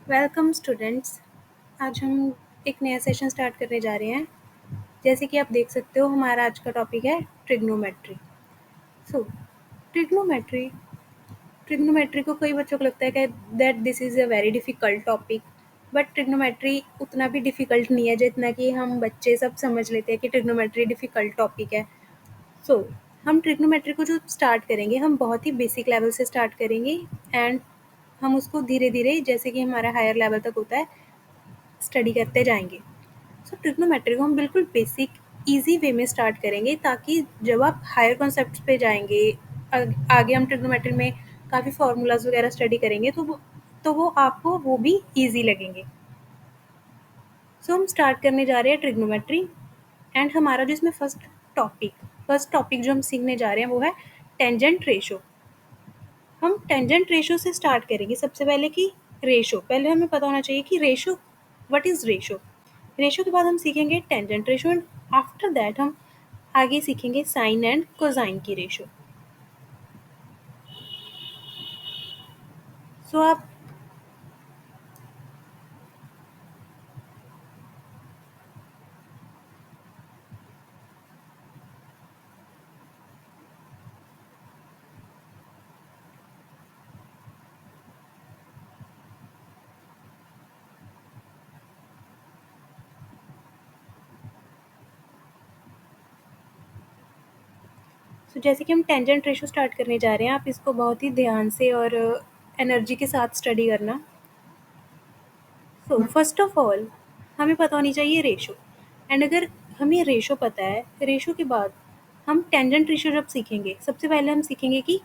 Welcome students. आज हम एक नया सेशन स्टार्ट करने जा रहे हैं। जैसे कि आप देख सकते हो हमारा आज का टॉपिक है ट्रिग्नोमेट्री। सो ट्रिग्नोमेट्री ट्रिग्नोमेट्री को कई बच्चों को लगता है कि that this is a very difficult topic, but trigonometry उतना भी डिफ़िकल्ट नहीं है जितना कि हम बच्चे सब समझ लेते हैं कि ट्रिग्नोमेट्री डिफ़िकल्ट टॉपिक है। सो हम ट्रिग्नोमेट्री को जो स्टार्ट करेंगे हम बहुत ही बेसिक लेवल से स्टार्ट करेंगे एंड हम उसको धीरे धीरे जैसे कि हमारा हायर लेवल तक होता है स्टडी करते जाएंगे। सो ट्रिग्नोमेट्री को हम बिल्कुल बेसिक ईजी वे में स्टार्ट करेंगे ताकि जब आप हायर कॉन्सेप्ट्स पे जाएंगे आगे हम ट्रिग्नोमेट्री में काफ़ी फार्मूलाज वगैरह स्टडी करेंगे तो वो आपको वो भी ईजी लगेंगे। सो हम स्टार्ट करने जा रहे हैं ट्रिग्नोमेट्री एंड हमारा जो इसमें फर्स्ट टॉपिक जो हम सीखने जा रहे हैं वो है टेंजेंट रेशो। हम टेंजेंट रेशो से स्टार्ट करेंगे। सबसे पहले कि रेशो, पहले हमें पता होना चाहिए कि ratio what is ratio. Ratio के बाद हम सीखेंगे tangent ratio and after that हम आगे सीखेंगे साइन एंड कोसाइन की रेशो। सो आप जैसे कि हम टेंजेंट रेशो स्टार्ट करने जा रहे हैं, आप इसको बहुत ही ध्यान से और एनर्जी के साथ स्टडी करना। सो फर्स्ट ऑफ ऑल हमें पता होनी चाहिए रेशो एंड अगर हमें रेशो पता है, रेशो के बाद हम टेंजेंट रेशो जब सीखेंगे सबसे पहले हम सीखेंगे कि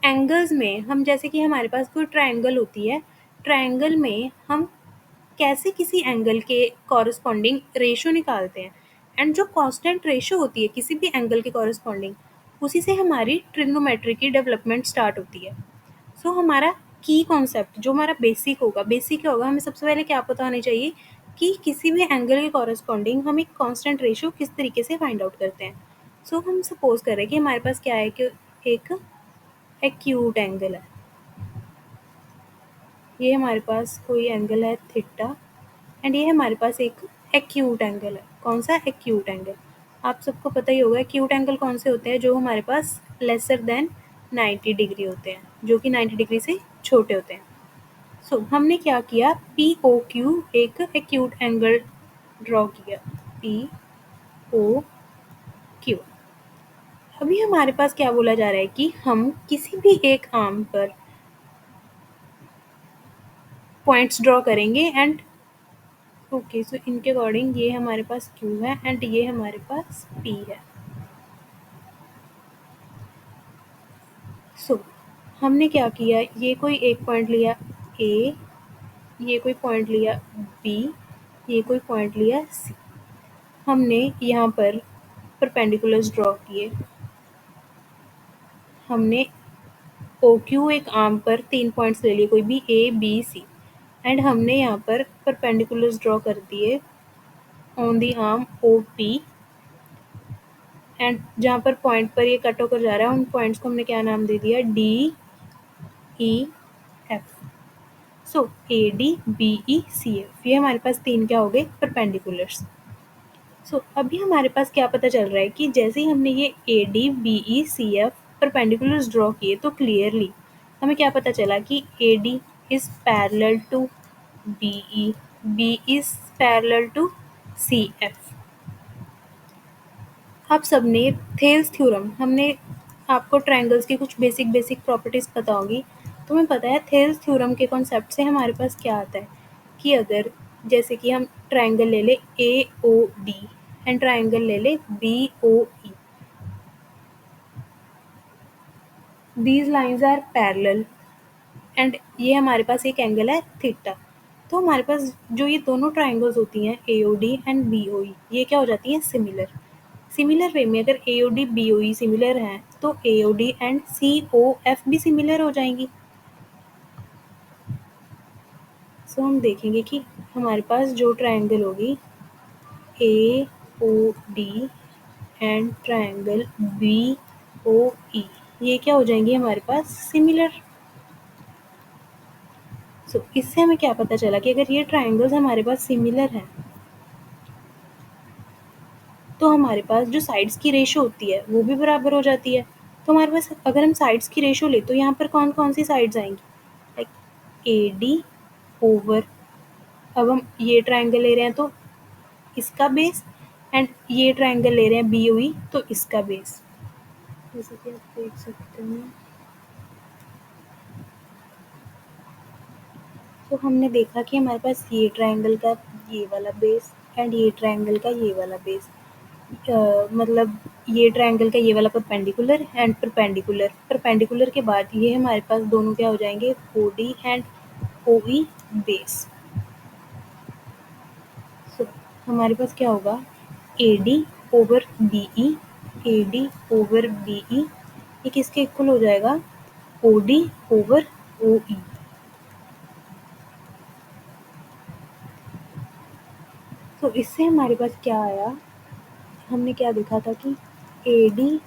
एंगल्स में हम जैसे कि हमारे पास कोई ट्रायंगल होती है, ट्रायंगल में हम कैसे किसी एंगल के कॉरस्पॉन्डिंग रेशो निकालते हैं एंड जो कांस्टेंट रेशो होती है किसी भी एंगल के कॉरस्पॉन्डिंग उसी से हमारी ट्रिग्नोमेट्री की डेवलपमेंट स्टार्ट होती है। सो हमारा की कॉन्सेप्ट जो हमारा बेसिक क्या होगा, हमें सबसे पहले क्या पता होना चाहिए कि किसी भी एंगल के कॉरस्पॉन्डिंग हम एक कांस्टेंट रेशो किस तरीके से फाइंड आउट करते हैं। सो हम सपोज कर रहे हैं कि हमारे पास क्या है कि एक एक्यूट एंगल है, ये हमारे पास कोई एंगल है थीटा एंड ये हमारे पास एक एक्यूट एंगल है। कौन सा एक्यूट एंगल? आप सबको पता ही होगा एक्यूट एंगल कौन से होते हैं, जो हमारे पास लेसर देन 90 डिग्री होते हैं, जो कि 90 डिग्री से छोटे होते हैं। सो हमने क्या किया, पी ओ क्यू एक एक्यूट एंगल ड्रॉ किया, पी ओ क्यू। अभी हमारे पास क्या बोला जा रहा है कि हम किसी भी एक आर्म पर पॉइंट्स ड्रॉ करेंगे एंड ओके, सो इनके अकॉर्डिंग ये हमारे पास Q है एंड ये हमारे पास P है। सो हमने क्या किया, ये कोई एक पॉइंट लिया A, ये कोई पॉइंट लिया B, ये कोई पॉइंट लिया C। हमने यहाँ पर परपेंडिकुलर्स ड्रॉ किए। हमने OQ एक आर्म पर 3 पॉइंट्स ले लिए, कोई भी A B C एंड हमने यहाँ पर परपेंडिकुलर्स ड्रॉ कर दिए on the arm OP and जहाँ पर पॉइंट पर ये कट होकर जा रहा है उन पॉइंट्स को हमने क्या नाम दे दिया, D E F। So AD BE CF ये हमारे पास 3 क्या हो गए, परपेंडिकुलर्स। सो अभी हमारे पास क्या पता चल रहा है कि जैसे ही हमने ये AD BE CF perpendiculars draw किए तो क्लियरली हमें क्या पता चला कि AD is parallel to BE, B is parallel to CF। आप सबने थेल्स थ्योरम, हमने आपको ट्रायंगल्स की कुछ बेसिक प्रॉपर्टीज़ पता होगी, तो हमें पता है थेल्स थ्योरम के कॉन्सेप्ट से हमारे पास क्या आता है कि अगर जैसे कि हम ट्रायंगल ले ले AOD एंड ट्रायंगल ले ले BOE, these lines are parallel and ये हमारे पास एक एंगल है थीटा। तो हमारे पास जो ये दोनों ट्रायंगल्स होती हैं AOD एंड BOE, ये क्या हो जाती हैं, सिमिलर वे में अगर AOD BOE सिमिलर हैं तो AOD एंड COF भी सिमिलर हो जाएंगी। सो हम देखेंगे कि हमारे पास जो ट्रायंगल होगी AOD एंड ट्रायंगल BOE, ये क्या हो जाएंगी हमारे पास, सिमिलर। इससे हमें क्या पता चला कि अगर ये ट्राइंगल्स हमारे पास सिमिलर हैं तो हमारे पास जो साइड्स की रेशो होती है वो भी बराबर हो जाती है। तो हमारे पास अगर हम साइड्स की रेशो ले तो यहाँ पर कौन कौन सी साइड्स आएंगी, लाइक ए डी ओवर, अब हम ये ट्राइंगल ले रहे हैं तो इसका बेस, एंड ये ट्राइंगल ले रहे हैं बी ओ ई तो इसका बेस। जैसे कि आप देख सकते हैं, तो हमने देखा कि हमारे पास ये ट्राइंगल का ये वाला बेस एंड ये ट्राइंगल का ये वाला बेस, मतलब ये ट्राइंगल का ये वाला परपेंडिकुलर एंड परपेंडिकुलर, परपेंडिकुलर के बाद ये हमारे पास दोनों क्या हो जाएंगे, O D and O E base. हमारे पास क्या होगा, A D over B E, A D over B E, ये किसके इक्वल हो जाएगा, ओ डी ओवर ओ ई। तो इससे हमारे पास क्या आया, हमने क्या देखा था कि A D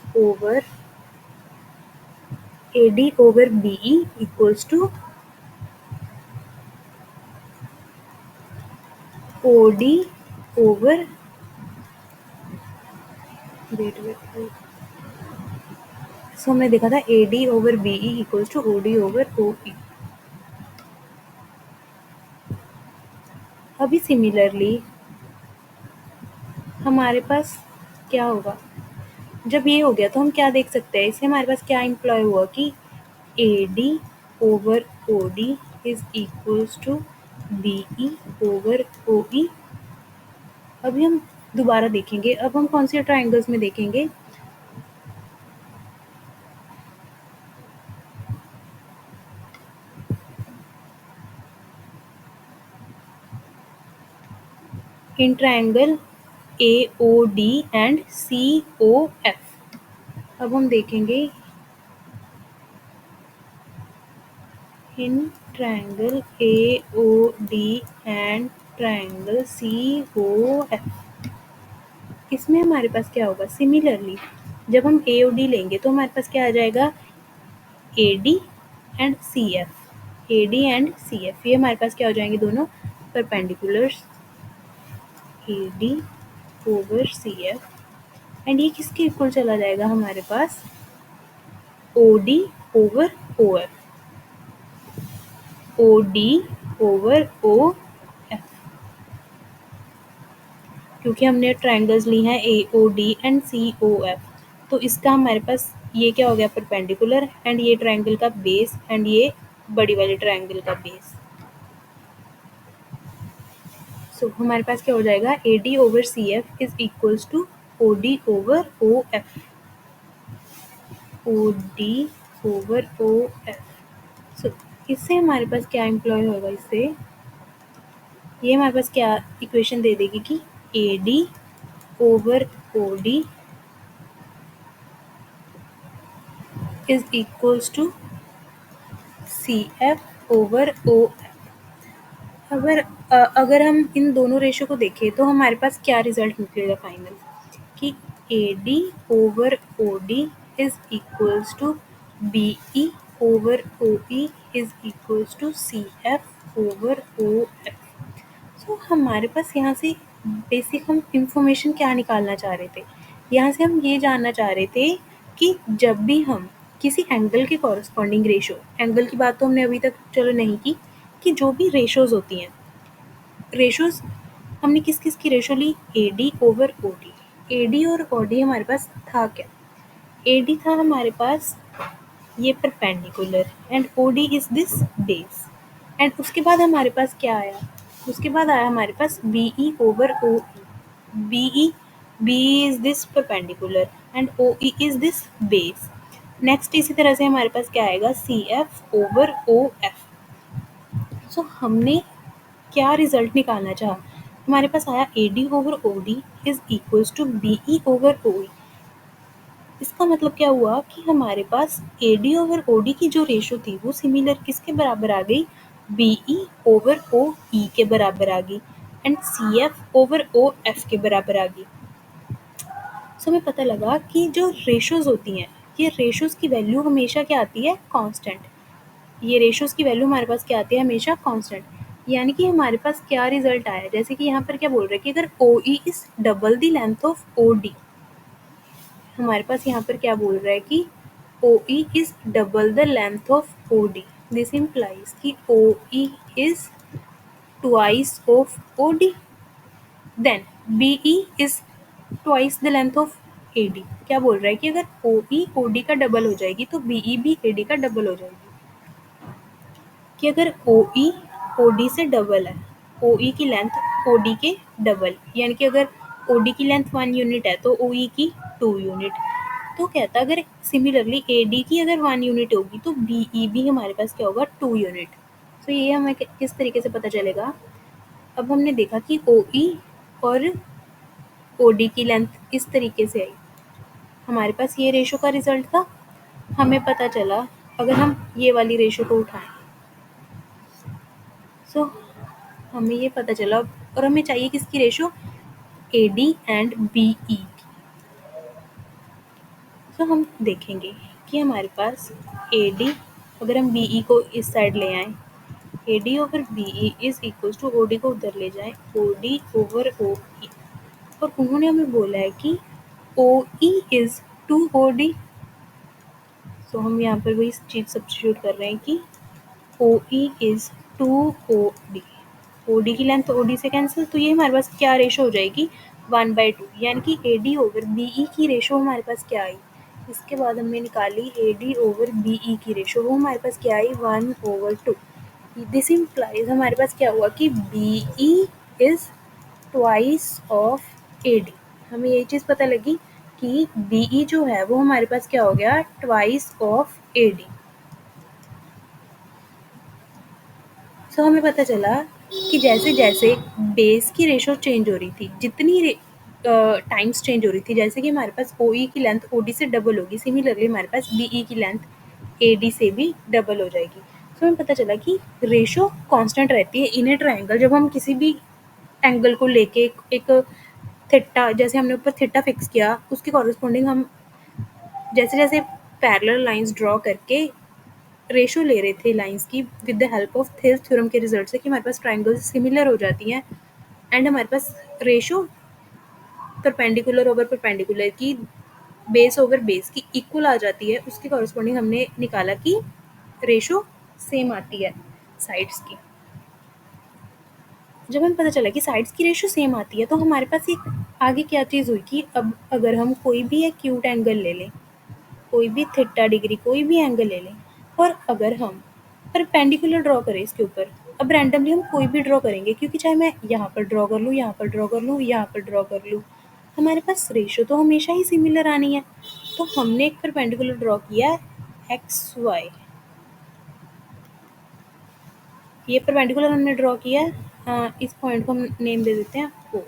over B E equals to O D over, wait, so हमने देखा था A D over B E equals to O D over O E. अभी सिमिलरली हमारे पास क्या होगा, जब ये हो गया तो हम क्या देख सकते हैं, इससे हमारे पास क्या इम्प्लॉय हुआ कि A D over O D is equals to B E over O E. अभी हम दोबारा देखेंगे, अब हम कौन से ट्राइंगल्स में देखेंगे, in triangle A O D and C O F. अब हम देखेंगे in triangle A O D and triangle C O F. इसमें हमारे पास क्या होगा, सिमिलरली जब हम ए ओ डी लेंगे तो हमारे पास क्या आ जाएगा, A D and C F, A D and C F, ये हमारे पास क्या हो जाएंगे, दोनों perpendiculars, A D over C F, and ये किसके इक्वल चला जाएगा हमारे पास, O D over O F, O D over O F, क्योंकि हमने ट्राइंगल्स ली हैं A O D and C O F, तो इसका हमारे पास ये क्या हो गया, परपेंडिकुलर, एंड ये ट्राइंगल का बेस, एंड ये बड़ी वाली ट्राइंगल का बेस। हमारे पास क्या हो जाएगा, A D over C F is equals to O D over O F, O D over O F. इससे हमारे पास क्या इम्प्लॉय होगा, इससे ये हमारे पास क्या इक्वेशन दे देगी कि A D over O D is equals to C F over O F. अगर हम इन दोनों रेशो को देखें तो हमारे पास क्या रिजल्ट निकलेगा फाइनल, कि A D over O D is equals to B E over O E is equals to C F over O F. So हमारे पास यहाँ से बेसिक हम इंफॉर्मेशन क्या निकालना चाह रहे थे, यहाँ से हम ये जानना चाह रहे थे कि जब भी हम किसी एंगल के कॉरस्पॉन्डिंग रेशो, एंगल की बात तो हमने अभी तक चलो नहीं की, कि जो भी रेशोज होती हैं, रेशोज हमने किस किस की रेशो ली, A D over O D, A D और ओ डी हमारे पास था क्या, ए डी था हमारे पास ये perpendicular and O D is this base, and उसके बाद हमारे पास क्या आया, उसके बाद आया हमारे पास B E over O E, B is this perpendicular and O E is this base. Next इसी तरह से हमारे पास क्या आएगा, C F over O F. So हमने क्या रिजल्ट निकालना चाहा, हमारे पास आया A D over O D is equals to B E over O E. इसका मतलब क्या हुआ कि हमारे पास A D over O D की जो रेशो थी वो सिमिलर किसके बराबर आ गई, बी ई ओवर ओ ई के बराबर आ गई, and C F over O F के बराबर आ गई। सो हमें पता लगा कि जो रेशोज होती हैं, ये रेशोज की वैल्यू हमेशा क्या आती है, कांस्टेंट। ये रेशोज़ की वैल्यू हमारे पास क्या आती है, हमेशा कांस्टेंट। यानी कि हमारे पास क्या रिजल्ट आया, जैसे कि यहाँ पर क्या बोल रहा है कि अगर OE is double the length of OD, हमारे पास यहाँ पर क्या बोल रहा है कि OE is double the length of OD। This implies कि OE is twice of OD, then BE is twice the length of AD। क्या बोल रहा है कि अगर OE OD का डबल हो जाएगी तो BE भी AD का डबल हो जाएगी। कि अगर OE OD से डबल है, OE की लेंथ OD के डबल, यानी कि अगर OD की लेंथ 1 यूनिट है तो OE की 2 यूनिट। तो कहता है अगर सिमिलरली AD की अगर 1 यूनिट होगी तो BE भी हमारे पास क्या होगा, 2 यूनिट। तो ये हमें किस तरीके से पता चलेगा। अब हमने देखा कि OE और OD की लेंथ इस तरीके से आई, हमारे पास ये रेशो का रिजल्ट था। हमें पता चला अगर हम ये वाली रेशो को उठाएं, सो हमें ये पता चला, और हमें चाहिए किसकी रेशो, AD एंड BE। तो हम देखेंगे कि हमारे पास AD, अगर हम BE को इस साइड ले आए, AD over BE is equal to OD को उधर ले जाएं, OD ओवर OE, और उन्होंने हमें बोला है कि OE इज 2 OD। तो हम यहाँ पर वही चीज़ सब्स्टिट्यूट कर रहे हैं कि OE इज 2 OD। OD की लेंथ OD से कैंसिल, तो ये हमारे पास क्या रेशो हो जाएगी, 1/2। यानी कि AD ओवर BE की रेशो हमारे पास क्या आई, इसके बाद हमने निकाली AD ओवर BE की रेशो, वो हमारे पास क्या आई, 1/2। दिस इम्प्लाइज हमारे पास क्या हुआ कि BE is twice of AD। हमें ये चीज़ पता लगी कि BE जो है वो हमारे पास क्या हो गया, ट्वाइस ऑफ AD। सो हमें पता चला कि जैसे जैसे बेस की रेशो चेंज हो रही थी, जितनी टाइम्स चेंज हो रही थी, जैसे कि हमारे पास OE की लेंथ OD से डबल होगी, सिमिलरली हमारे पास BE की लेंथ AD से भी डबल हो जाएगी। सो हमें पता चला कि रेशो कांस्टेंट रहती है इन ए ट्रायंगल। जब हम किसी भी एंगल को लेके एक थीटा, जैसे हमने ऊपर थीटा फिक्स किया, उसके कॉरेस्पॉन्डिंग हम जैसे जैसे पैरेलल लाइंस ड्रॉ करके रेशो ले रहे थे लाइंस की with the help of this theorem के रिजल्ट से कि हमारे पास ट्राइंगल्स सिमिलर हो जाती हैं एंड हमारे पास रेशो परपेंडिकुलर ओवर परपेंडिकुलर की, बेस ओवर बेस की इक्वल आ जाती है। उसके कॉरेस्पॉन्डिंग हमने निकाला कि रेशो सेम आती है साइड्स की। जब हमें पता चला कि साइड्स की रेशो सेम आती है तो हमारे पास एक आगे क्या चीज़ हुई कि अब अगर हम कोई भी एक्यूट एंगल ले लें, कोई भी थीटा डिग्री, कोई भी एंगल ले लें, और अगर हम परपेंडिकुलर ड्रॉ करें इसके ऊपर, अब रैंडमली हम कोई भी ड्रॉ करेंगे, क्योंकि चाहे मैं यहाँ पर ड्रॉ कर लूँ, यहाँ पर ड्रॉ कर लूँ, यहाँ पर ड्रॉ कर लूँ, हमारे पास रेशो तो हमेशा ही सिमिलर आनी है। तो हमने एक परपेंडिकुलर ड्रॉ किया एक्स वाई, ये परपेंडिकुलर हमने ड्रॉ किया है। इस पॉइंट को हम नेम दे देते हैं ओ।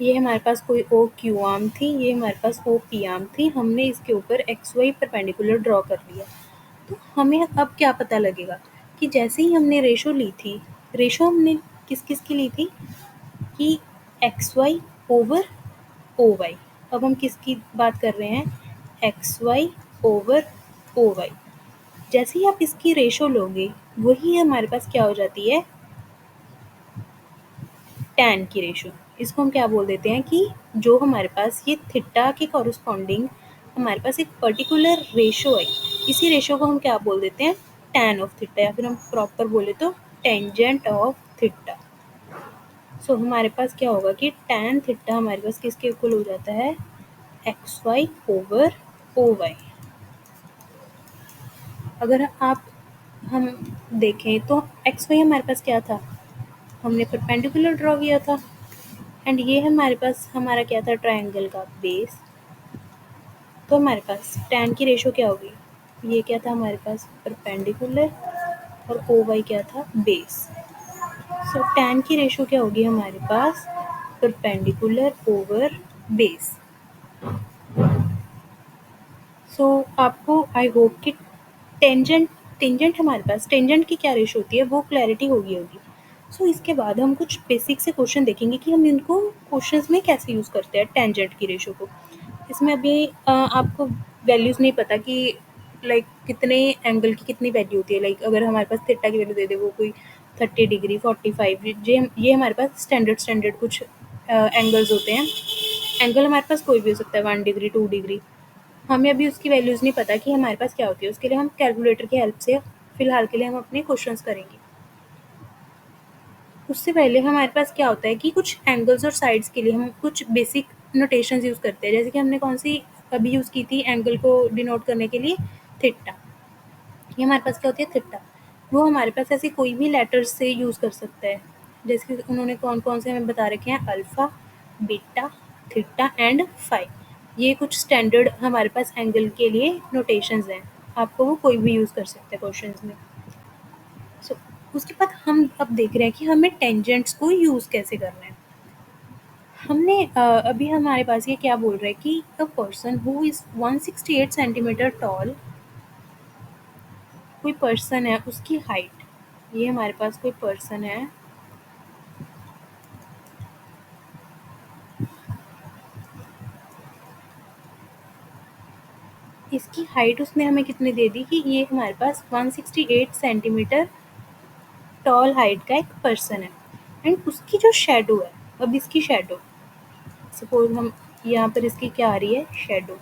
ये हमारे पास कोई ओ क्यू आर्म थी, ये हमारे पास ओ पी आर्म थी, हमने इसके ऊपर एक्स वाई परपेंडिकुलर ड्रॉ कर लिया। तो हमें अब क्या पता लगेगा कि जैसे ही हमने रेशो ली थी, रेशो हमने किस किस की ली थी कि X Y over O Y. अब हम किसकी बात कर रहे हैं, X Y over O Y. जैसे ही आप इसकी रेशो लोगे, वही हमारे पास क्या हो जाती है, टैन की रेशो। इसको हम क्या बोल देते हैं कि जो हमारे पास ये थीटा के कॉरस्पॉन्डिंग हमारे पास एक पर्टिकुलर रेशो है, इसी रेशो को हम क्या बोल देते हैं, टैन ऑफ थीटा, या फिर हम प्रॉपर बोले तो टेंजेंट ऑफ थीटा। सो हमारे पास क्या होगा कि टैन थीटा हमारे पास किसके इक्वल हो जाता है, X Y over O Y. अगर आप हम देखें तो एक्स वाई हमारे पास क्या था, हमने परपेंडिकुलर ड्रॉ किया था, एंड ये हमारे पास हमारा क्या था, ट्रायंगल का बेस। तो हमारे पास टैन की रेशो क्या होगी, ये क्या था हमारे पास, परपेंडिकुलर, और ओ वाई क्या था, बेस। सो टैन की रेशो क्या होगी हमारे पास, परपेंडिकुलर ओवर बेस। सो आपको आई होप कि टेंजेंट टेंजेंट हमारे पास टेंजेंट की क्या रेशो होती है वो क्लैरिटी होगी। सो इसके बाद हम कुछ बेसिक से क्वेश्चन देखेंगे कि हम इनको क्वेश्चंस में कैसे यूज़ करते हैं टेंजेंट की रेशो को। इसमें अभी आपको वैल्यूज़ नहीं पता कि लाइक कितने एंगल की कितनी वैल्यू होती है, लाइक अगर हमारे पास थीटा की वैल्यू दे दे वो कोई 30 डिग्री 45, ये हमारे पास स्टैंडर्ड कुछ एंगल्स होते हैं। एंगल हमारे पास कोई भी हो सकता है, 1 डिग्री 2 डिग्री। हमें अभी उसकी वैल्यूज़ नहीं पता कि हमारे पास क्या होती है, उसके लिए हम कैलकुलेटर की हेल्प से फिलहाल के लिए हम अपने क्वेश्चंस करेंगे। उससे पहले हमारे पास क्या होता है कि कुछ एंगल्स और साइड्स के लिए हम कुछ बेसिक नोटेशंस यूज़ करते हैं, जैसे कि हमने कौन सी अभी यूज़ की थी एंगल को डिनोट करने के लिए, थीटा। ये हमारे पास क्या होती है, थीटा। वो हमारे पास ऐसे कोई भी लेटर्स से यूज़ कर सकता है, जैसे कि उन्होंने कौन कौन से हमें बता रखे हैं, alpha, beta, theta and phi. ये कुछ स्टैंडर्ड हमारे पास एंगल के लिए नोटेशंस हैं, आपको वो कोई भी यूज़ कर सकते हैं क्वेश्चंस में। सो उसके बाद हम अब देख रहे हैं कि हमें टेंजेंट्स को यूज़ कैसे करना है। हमने अभी हमारे पास ये क्या बोल रहा है कि a person who is 168 centimetre toll, कोई पर्सन है उसकी हाइट, ये हमारे पास कोई पर्सन है, इसकी हाइट उसने हमें कितनी दे दी कि ये हमारे पास 168 सेंटीमीटर टॉल हाइट का एक पर्सन है। एंड उसकी जो शेडो है, अब इसकी शेडो, सपोज हम यहाँ पर इसकी क्या आ रही है, शेडो।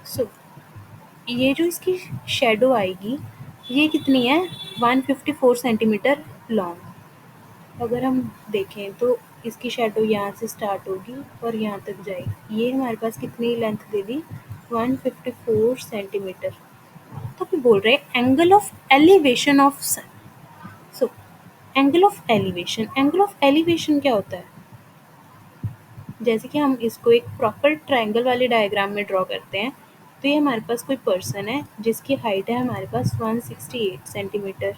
सो ये जो इसकी शेडो आएगी, ये कितनी है, 154 सेंटीमीटर लॉन्ग। अगर हम देखें तो इसकी शेडो यहाँ से स्टार्ट होगी और यहाँ तक जाएगी, ये हमारे पास कितनी लेंथ दे दी, 154 सेंटीमीटर। तो भी बोल रहे हैं angle of elevation of sun. So angle of elevation क्या होता है, जैसे कि हम इसको एक प्रॉपर ट्रायंगल वाले डायग्राम में ड्रॉ करते हैं, तो ये हमारे पास कोई पर्सन है जिसकी हाइट है हमारे पास 168 सेंटीमीटर,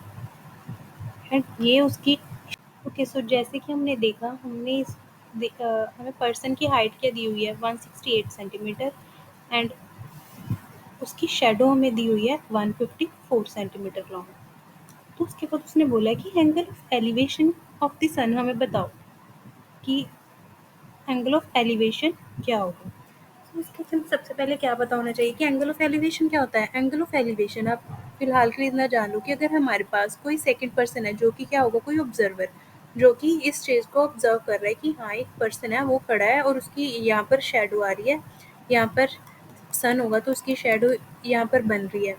एंड ये उसकी, ओके। सो जैसे कि हमने देखा, हमें पर्सन की हाइट क्या दी हुई है, 168 सेंटीमीटर, एंड उसकी शेडो हमें दी हुई है 154 सेंटीमीटर लॉन्ग। तो उसके बाद उसने बोला है कि angle of elevation of the sun हमें बताओ कि एंगल ऑफ एलिवेशन क्या होगा। तो इसके लिए सबसे पहले क्या पता होना चाहिए कि एंगल ऑफ एलिवेशन क्या होता है। एंगल ऑफ एलिवेशन आप फिलहाल के लिए इतना जान लो कि अगर हमारे पास कोई सेकंड पर्सन है, जो कि क्या होगा, कोई ऑब्जर्वर, जो कि इस चीज़ को ऑब्जर्व कर रहा है कि हाँ एक पर्सन है वो खड़ा है और उसकी यहाँ पर शेडो आ रही है, यहाँ पर सन होगा तो उसकी शेडो यहाँ पर बन रही है।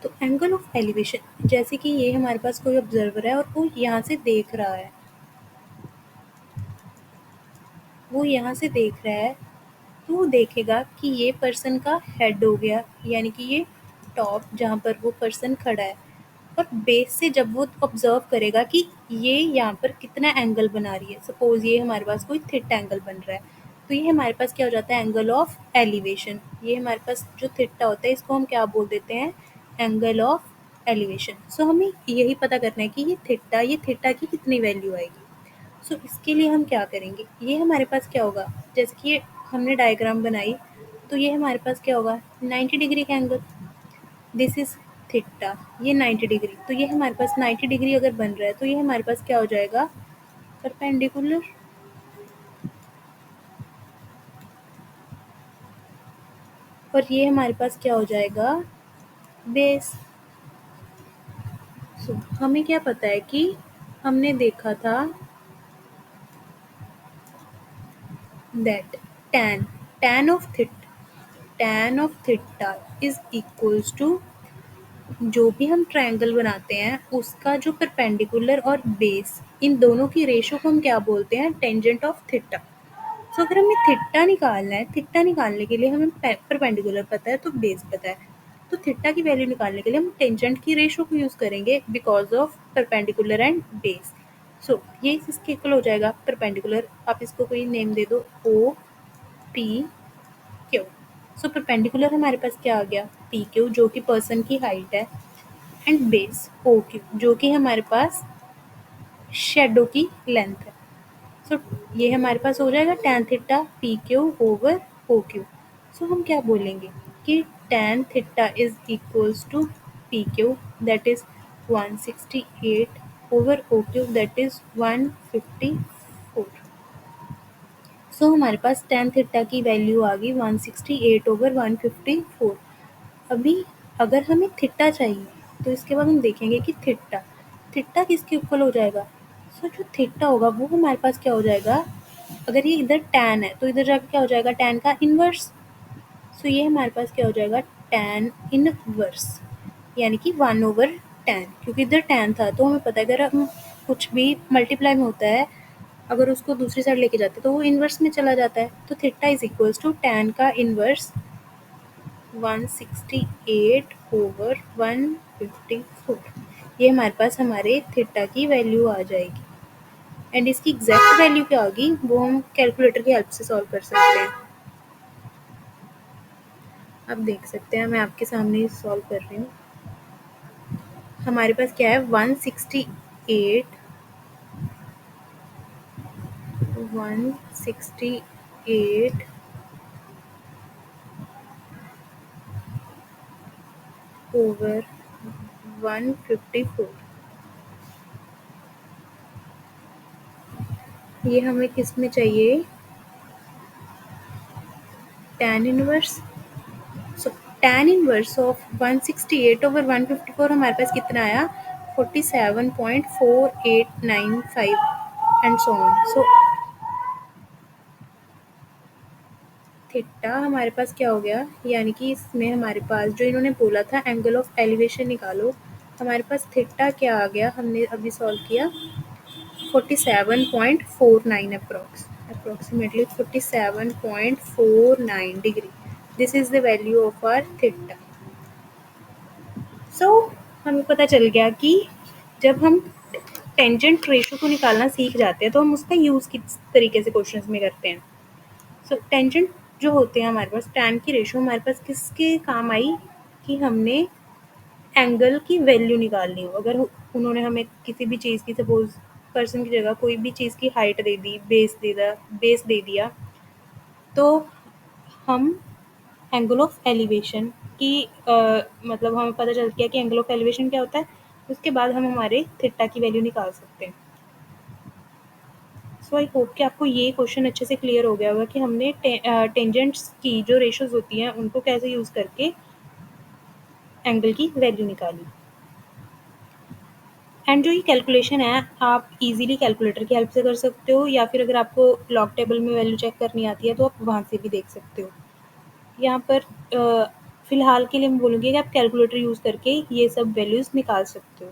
तो एंगल ऑफ एलिवेशन, जैसे कि ये हमारे पास कोई ऑब्जर्वर है और वो यहाँ से देख रहा है, वो यहाँ से देख रहा है, तो वो देखेगा कि ये पर्सन का हेड हो गया, यानी कि ये टॉप जहाँ पर वो पर्सन खड़ा है, और बेस से जब वो ऑब्जर्व करेगा कि ये यहाँ पर कितना एंगल बना रही है, सपोज ये हमारे पास कोई थिटा एंगल बन रहा है, तो ये हमारे पास क्या हो जाता है, एंगल ऑफ एलिवेशन। ये हमारे पास जो थिटा होता है इसको हम क्या बोल देते हैं, एंगल ऑफ एलिवेशन। सो हमें यही पता करना है कि ये थिटा की कितनी वैल्यू आएगी। सो इसके लिए हम क्या करेंगे, ये हमारे पास क्या होगा, जैसे कि ये हमने डायग्राम बनाई, तो ये हमारे पास क्या होगा, 90 डिग्री का एंगल, दिस इज थीटा, ये 90 डिग्री, तो ये हमारे पास 90 डिग्री अगर बन रहा है तो ये हमारे पास क्या हो जाएगा, परपेंडिकुलर। और ये हमारे पास क्या हो जाएगा, बेस। सो हमें क्या पता है कि हमने देखा था that tan tan of theta tan of theta is equals to, जो भी हम ट्रायंगल बनाते हैं उसका जो परपेंडिकुलर और बेस, इन दोनों की रेशो को हम क्या बोलते हैं, टेंजेंट ऑफ थीटा। सो अगर हमें थीटा निकालना है, थीटा निकालने के लिए हमें परपेंडिकुलर पता है तो बेस पता है, तो थीटा की वैल्यू निकालने के लिए हम टेंजेंट की रेशो को यूज़ करेंगे because of perpendicular and base. So ये इसके इक्वल हो जाएगा परपेंडिकुलर, आप इसको कोई नेम दे दो, O P Q. So perpendicular हमारे पास क्या आ गया, पी क्यू, जो कि पर्सन की हाइट है, एंड बेस ओ क्यू, जो कि हमारे पास शेडो की लेंथ है। सो ये हमारे पास हो जाएगा tan theta P Q over O Q. So हम क्या बोलेंगे कि tan theta is equals to P Q, that is 168 over O Q, that is 154। So हमारे पास tan थीटा की वैल्यू आ गई 168/154। अभी अगर हमें थीटा चाहिए तो इसके बाद हम देखेंगे कि थीटा थीटा किसके इक्वल हो जाएगा। सो जो थीटा होगा वो हमारे पास क्या हो जाएगा, अगर ये इधर tan है तो इधर जाके क्या हो जाएगा, tan का इनवर्स। सो ये हमारे पास क्या हो जाएगा, tan इनवर्स, यानी कि 1/tan, क्योंकि इधर tan था तो हमें पता है अगर हम कुछ भी मल्टीप्लाई में होता है, अगर उसको दूसरी साइड लेके जाते हैं तो वो इनवर्स में चला जाता है। तो theta is equals to tan का इनवर्स 168/154। ये हमारे पास हमारे थीटा की वैल्यू आ जाएगी। एंड इसकी एग्जैक्ट वैल्यू क्या होगी वो हम कैलकुलेटर की हेल्प से सॉल्व कर सकते हैं। आप देख सकते हैं मैं आपके सामने ही सॉल्व कर रही हूँ। हमारे पास क्या है, 168 ओवर 154। ये हमें किस में चाहिए, tan inverse. So tan inverse of 168/154 हमारे पास कितना आया, 47.4895 and so on. So theta हमारे पास क्या हो गया, यानी कि इसमें हमारे पास जो इन्होंने बोला था एंगल ऑफ एलिवेशन निकालो, हमारे पास थीटा क्या आ गया, हमने अभी सॉल्व किया 47.49 approximately 47.49 degree. This is the value of our theta. So हमें पता चल गया कि जब हम टेंजेंट रेशो को निकालना सीख जाते हैं तो हम उसका यूज़ किस तरीके से क्वेश्चंस में करते हैं। सो टेंजेंट जो होते हैं हमारे पास, tan की रेशो हमारे पास किसके काम आई कि हमने एंगल की वैल्यू निकालनी हो। अगर उन्होंने हमें किसी भी चीज़ की, सपोज पर्सन की जगह कोई भी चीज़ की हाइट दे दी, बेस दे दिया, तो हम एंगल ऑफ एलिवेशन की मतलब हमें पता चल गया कि एंगल ऑफ एलिवेशन क्या होता है, उसके बाद हम हमारे थीटा की वैल्यू निकाल सकते हैं। सो आई होप कि आपको ये क्वेश्चन अच्छे से क्लियर हो गया होगा कि हमने टेंजेंट्स की जो रेशोज होती हैं उनको कैसे यूज़ करके एंगल की वैल्यू निकाली। एंड जो ये कैलकुलेशन है आप इजीली कैलकुलेटर की हेल्प से कर सकते हो, या फिर अगर आपको लॉग टेबल में वैल्यू चेक करनी आती है तो आप वहाँ से भी देख सकते हो। यहाँ पर फ़िलहाल के लिए मैं बोलूँगी कि आप कैलकुलेटर यूज़ करके ये सब वैल्यूज़ निकाल सकते हो।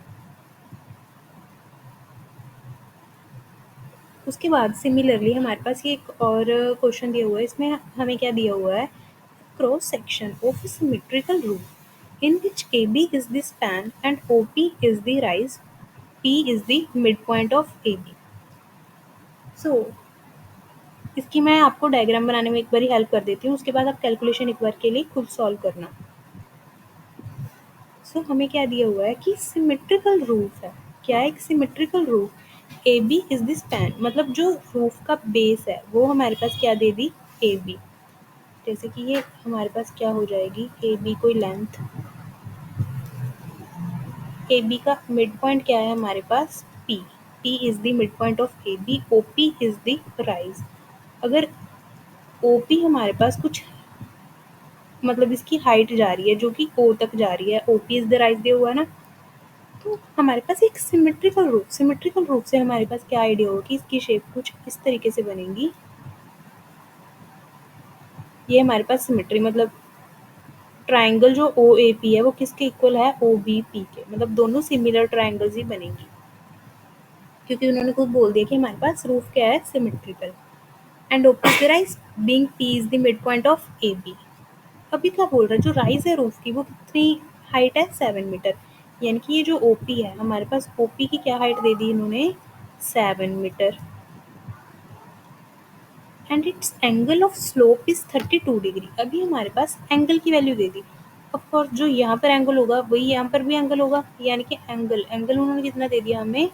उसके बाद सिमिलरली हमारे पास ये एक और क्वेश्चन दिया हुआ है, इसमें हमें क्या दिया हुआ है, cross section of symmetrical roof in which AB is the span and OP is the rise, P is the midpoint of AB। सो इसकी मैं आपको डायग्राम बनाने में एक बारी हेल्प कर देती हूँ, उसके बाद आप कैलकुलेशन एक बार के लिए खुद सॉल्व करना। सो हमें क्या दिया हुआ है कि सिमेट्रिकल रूफ है। क्या है, एक symmetrical roof, A B is the span, मतलब जो रूफ का बेस है वो हमारे पास क्या दे दी, ए बी। जैसे कि ये हमारे पास क्या हो जाएगी, ए बी कोई लेंथ, ए बी का मिड पॉइंट क्या है हमारे पास, P, P is the mid point of A B, O P is the rise. अगर ओ पी हमारे पास कुछ मतलब इसकी हाइट जा रही है जो कि ओ तक जा रही है, O P is the rise दिया हुआ है ना, तो हमारे पास एक सिमेट्रिकल रूप से हमारे पास क्या आइडिया होगा कि इसकी शेप कुछ इस तरीके से बनेगी। ये हमारे पास सिमेट्री मतलब ट्राइंगल जो ओ ए पी है वो किसके इक्वल है, ओ बी पी के, मतलब दोनों सिमिलर ट्राइंगल्स ही बनेंगी, क्योंकि उन्होंने खुद बोल दिया कि हमारे पास रूफ क्या है, symmetrical. And OP is the rise being P is the mid point of A B. अभी क्या बोल रहा है, जो राइज है रूफ की वो कितनी हाइट है, 7 मीटर, यानी कि ये जो ओपी है हमारे पास, ओपी की क्या हाइट दे दी इन्होंने, 7 metre. And it's angle of slope is 32 degree. अभी हमारे पास एंगल की वैल्यू दे दी, ऑफ कोर्स जो यहाँ पर एंगल होगा वही यहाँ पर भी एंगल होगा, यानी कि एंगल एंगल उन्होंने कितना दे दिया हमें,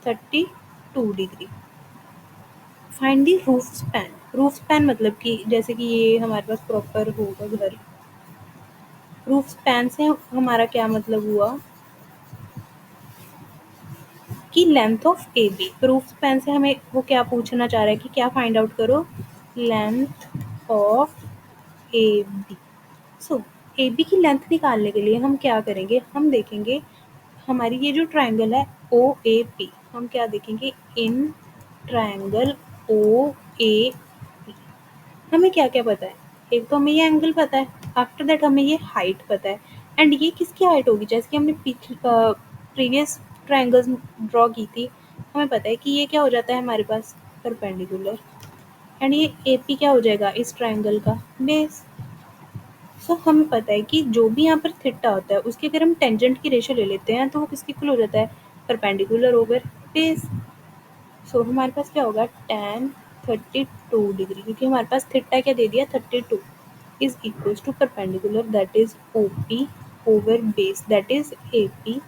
32 degree. Find the roof span, roof span मतलब कि जैसे कि ये हमारे पास प्रॉपर होगा घर, रूफ स्पैन से हमारा क्या मतलब हुआ कि length of A B, roof span से हमें वो क्या पूछना चाह रहा है कि क्या फाइंड आउट करो, length of A B. So A B की लेंथ निकालने के लिए हम क्या करेंगे, हम देखेंगे हमारी ये जो ट्राइंगल है ओ ए पी, हम क्या देखेंगे in triangle O A P हमें क्या क्या पता है, एक तो हमें ये एंगल पता है, आफ्टर दैट हमें ये हाइट पता है, एंड ये किसकी हाइट होगी, जैसे कि हमने प्रीवियस ट्राइंगल्स ड्रॉ की थी, हमें पता है कि ये क्या हो जाता है हमारे पास परपेंडिकुलर, एंड ये ए पी क्या हो जाएगा इस ट्राइंगल का बेस। सो हमें पता है कि जो भी यहाँ पर थीटा होता है उसकी अगर हम टेंजेंट की रेशियो ले लेते हैं तो वो किसके इक्वल हो जाता है, परपेंडिकुलर ओवर बेस। सो हमारे पास क्या होगा tan 32 डिग्री, क्योंकि हमारे पास थीटा क्या दे दिया 32 is equals to perpendicular that is OP over base that is AP।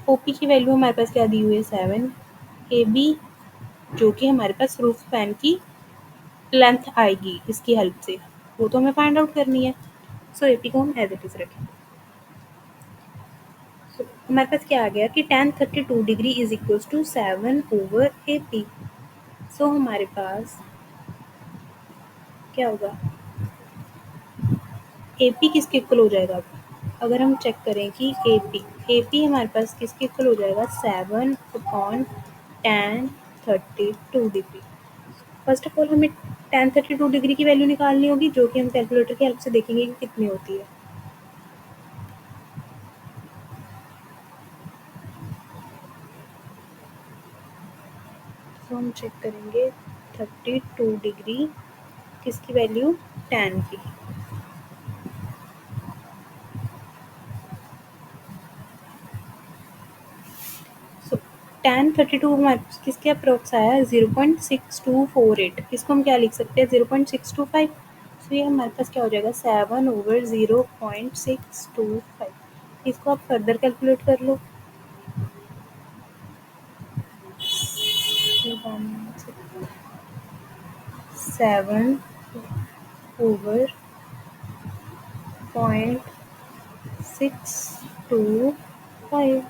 OP की वैल्यू हमारे पास क्या दी हुई है 7, AB जो कि हमारे पास रूफ स्पैन की लेंथ आएगी इसकी हेल्प से, वो तो हमें फाइंड आउट करनी है। सो AP को हम एज इट इज रखें। So, हमारे पास क्या आ गया कि tan 32 degree is equals to 7 over AP। So हमारे पास क्या होगा, AP किसके इक्वल हो जाएगा, अगर हम चेक करें कि AP हमारे पास किसके इक्वल हो जाएगा 7/tan 32 degree. First of all हमें tan 32 डिग्री की वैल्यू निकालनी होगी, जो कि हम कैलकुलेटर की हेल्प से देखेंगे कि कितनी होती है। तो हम चेक करेंगे 32 डिग्री किसकी वैल्यू, tan की। सो tan 32 हमारे पास किसके अप्रोक्स आया है 0.6248, इसको हम क्या लिख सकते हैं 0.625। सो ये हमारे पास क्या हो जाएगा 7/0.625। इसको आप फर्दर कैलकुलेट कर लो। 7/0.625,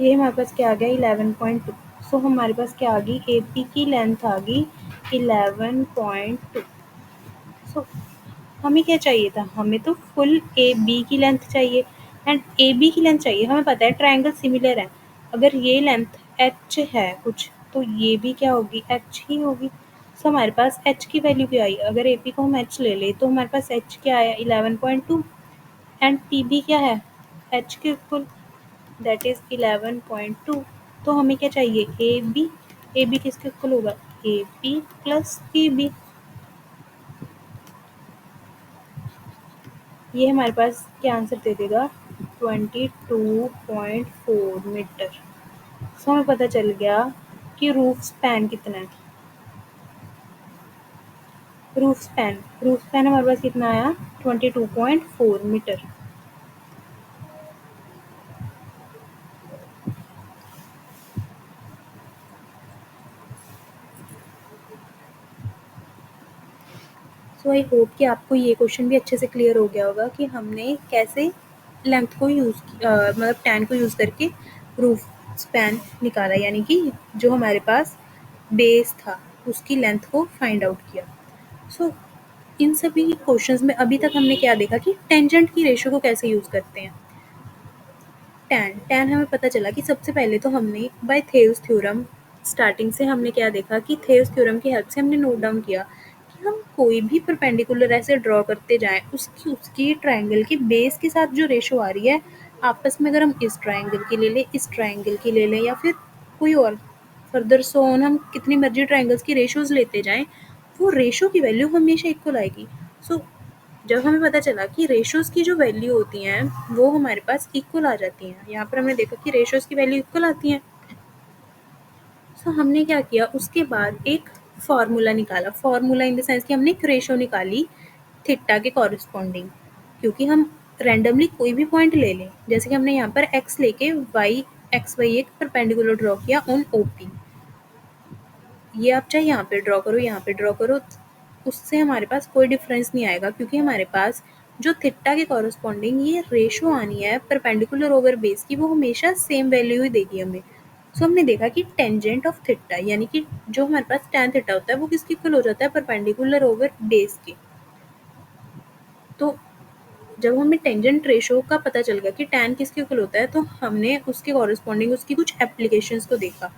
ये हमारे पास क्या आ गया 11.2। सो हमारे पास क्या आ गई AP की लेंथ आ गई 11.2। सो हमें क्या चाहिए था, हमें तो फुल ए बी की लेंथ चाहिए, एंड ए बी की लेंथ चाहिए, हमें पता है ट्राइंगल सिमिलर है, अगर ये लेंथ एच है कुछ तो ये भी क्या होगी एच ही होगी। सो हमारे पास एच की वैल्यू क्या आई, अगर ए पी को हम एच ले ले तो हमारे पास एच क्या आया 11.2, एंड पी बी क्या है एच के इक्वल दैट इज 11.2। तो हमें क्या चाहिए ए बी किसके इक्वल होगा A P plus P B. ये हमारे पास क्या आंसर दे देगा 22.4 मीटर। सो हमें पता चल गया कि रूफ स्पैन कितना है। रूफ स्पैन हमारे पास कितना आया 22.4 मीटर। सो आई होप कि आपको ये क्वेश्चन भी अच्छे से क्लियर हो गया होगा कि हमने कैसे लेंथ को मतलब टैन को यूज़ करके रूफ स्पैन निकाला, यानी कि जो हमारे पास बेस था उसकी लेंथ को फाइंड आउट किया। सो इन सभी क्वेश्चंस में अभी तक हमने क्या देखा कि टेंजेंट की रेशियो को कैसे यूज़ करते हैं। टैन हमें पता चला कि सबसे पहले तो हमने बाय थेव्स थ्योरम स्टार्टिंग से हमने क्या देखा कि थेव्स थ्योरम की हेल्प से हमने नोट डाउन किया कि हम कोई भी परपेंडिकुलर ऐसे ड्रॉ करते जाएं उसकी उसकी ट्राइंगल की बेस के साथ जो रेशो आ रही है आपस में, अगर हम इस ट्राइंगल की ले लें इस ट्राइंगल की ले लें या फिर कोई और फर्दर सो ऑन, हम कितनी मर्जी ट्राइंगल्स की रेशोज लेते जाएं वो रेशो की वैल्यू हमेशा इक्वल आएगी। सो जब हमें पता चला कि रेशोज़ की जो वैल्यू होती हैं वो हमारे पास इक्वल आ जाती हैं, यहाँ पर हमने देखा कि रेशोज़ की वैल्यू इक्वल आती हैं। सो हमने क्या किया उसके बाद एक फार्मूला निकाला, फार्मूला इन द सेंस कि हमने एक रेशो निकाली थीटा के कॉरस्पॉन्डिंग, क्योंकि हम रैंडमली कोई भी पॉइंट ले लें, जैसे कि हमने यहाँ पर एक्स लेके एक्स वाई एक परपेंडिकुलर ड्रॉ किया ऑन OP, ये आप चाहे यहाँ पे ड्रॉ करो यहाँ पे ड्रॉ करो, उससे हमारे पास कोई डिफरेंस नहीं आएगा, क्योंकि हमारे पास जो थीटा के कॉरस्पॉन्डिंग ये रेशो आनी है परपेंडिकुलर ओवर बेस की वो हमेशा सेम वैल्यू ही देगी हमें। सो हमने देखा कि टेंजेंट ऑफ थीटा यानी कि जो हमारे पास tan थीटा होता है वो किसके इक्वल हो जाता है, परपेंडिकुलर ओवर बेस के। तो जब हमें टेंजेंट रेशो का पता चल गया कि tan किसके इक्वल होता है, तो हमने उसके कॉरेस्पॉन्डिंग उसकी कुछ एप्लीकेशंस को देखा।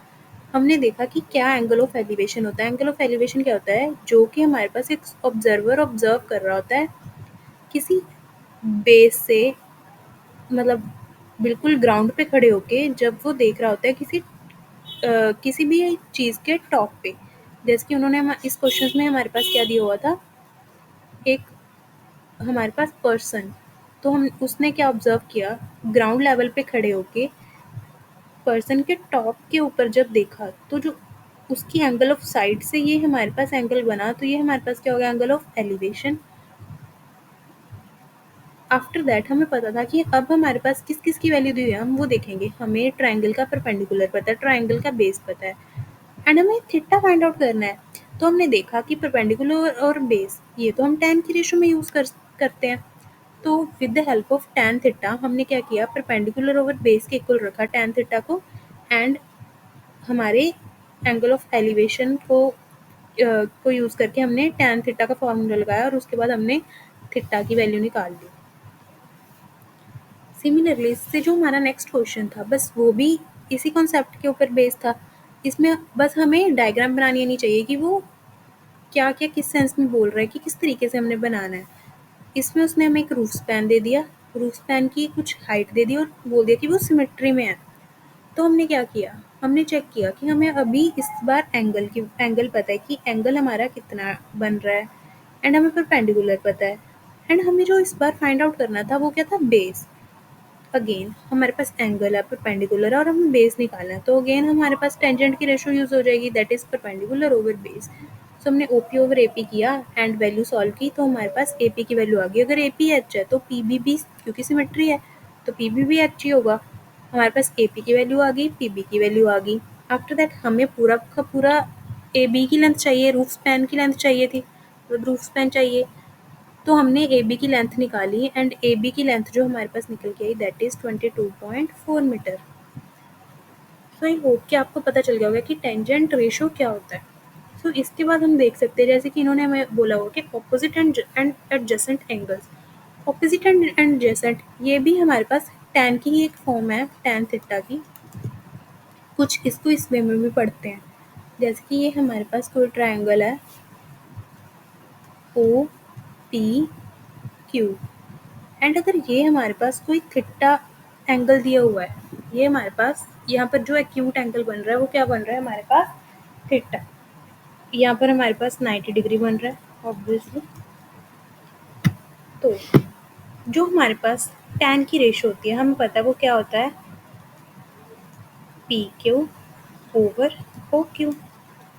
हमने देखा कि क्या एंगल ऑफ एलिवेशन होता है। एंगल ऑफ एलिवेशन क्या होता है, जो कि हमारे पास एक ऑब्जर्वर ऑब्जर्व कर रहा होता है किसी बेस से, मतलब बिल्कुल ग्राउंड पे खड़े होके जब वो देख रहा होता है किसी भी चीज़ के टॉप पे। जैसे कि उन्होंने इस क्वेश्चन में हमारे पास क्या दिया हुआ था, एक हमारे पास पर्सन, तो हम उसने क्या ऑब्जर्व किया, ग्राउंड लेवल पे खड़े होके पर्सन के टॉप के ऊपर जब देखा तो जो उसकी एंगल ऑफ साइड से ये हमारे पास एंगल बना, तो ये हमारे पास क्या हो गया, angle of elevation. After that हमें पता था कि अब हमारे पास किस किस की वैल्यू दी हुई है, हम वो देखेंगे। हमें ट्राइंगल का परपेंडिकुलर पता है, ट्राइंगल का बेस पता है, एंड हमें थीटा फाइंड आउट करना है। तो हमने देखा कि परपेंडिकुलर और बेस ये तो हम tan की रेशो में यूज करते हैं। तो with the help of tan theta हमने क्या किया, परपेंडिकुलर ओवर बेस के इक्वल रखा tan थीटा को, एंड हमारे एंगल ऑफ एलिवेशन को यूज करके हमने tan थीटा का फॉर्मूला लगाया और उसके बाद हमने थीटा की वैल्यू निकाल ली। सिमिलरली इससे जो हमारा नेक्स्ट क्वेश्चन था, बस वो भी इसी कॉन्सेप्ट के ऊपर बेस्ड था। इसमें बस हमें डायग्राम बनानी नहीं चाहिए कि वो क्या-क्या किस सेंस में बोल रहा है, कि किस तरीके से हमने बनाना है। इसमें उसने हमें एक रूफ स्पैन दे दिया, रूफ स्पैन की कुछ हाइट दे दी और बोल दिया कि वो सिमेट्री में है। तो हमने क्या किया, हमने चेक किया कि हमें अभी इस बार एंगल पता है कि एंगल हमारा कितना बन रहा है, एंड हमें परपेंडिकुलर पता है, एंड हमें जो इस बार फाइंड आउट करना था वो क्या था, बेस। अगेन हमारे पास एंगल है, परपेंडिकुलर है और हमें बेस निकालना है, तो अगेन हमारे पास टेंजेंट की रेशो यूज हो जाएगी, that is perpendicular over base. So हमने ओपी ओवर एपी किया एंड वैल्यू सॉल्व की, तो हमारे पास एपी की वैल्यू आ गई। अगर एपी एच है तो पीबी भी, क्योंकि सिमेट्री है तो पीबी भी एच ही होगा। हमारे पास एपी की वैल्यू आ गई, पीबी की वैल्यू आ गई। आफ्टर दैट हमें पूरा का पूरा ए बी की लेंथ चाहिए, रूफ स्पैन की लेंथ चाहिए थी, मतलब रूफ स्पैन चाहिए। तो हमने ए बी की लेंथ निकाली एंड ए बी की लेंथ जो हमारे पास निकल के आई that is 22.4 metre. So I hope कि आपको पता चल गया होगा कि टेंजेंट रेशो क्या होता है। सो इसके बाद हम देख सकते हैं, जैसे कि इन्होंने हमें बोला होगा कि opposite and adjacent angles. Opposite and adjacent ये भी हमारे पास tan की ही एक फॉर्म है, tan थीटा की। कुछ इसको इस वे में भी पढ़ते हैं, जैसे कि ये हमारे पास कोई ट्रायंगल है ओ पी क्यू, एंड अगर ये हमारे पास कोई थीटा एंगल दिया हुआ है, ये हमारे पास यहाँ पर जो एक्यूट एंगल बन रहा है वो क्या बन रहा है हमारे पास, थीटा। यहाँ पर हमारे पास 90 डिग्री बन रहा है ऑब्वियसली। तो जो हमारे पास tan की रेशो होती है, हमें पता है वो क्या होता है, P Q over O Q,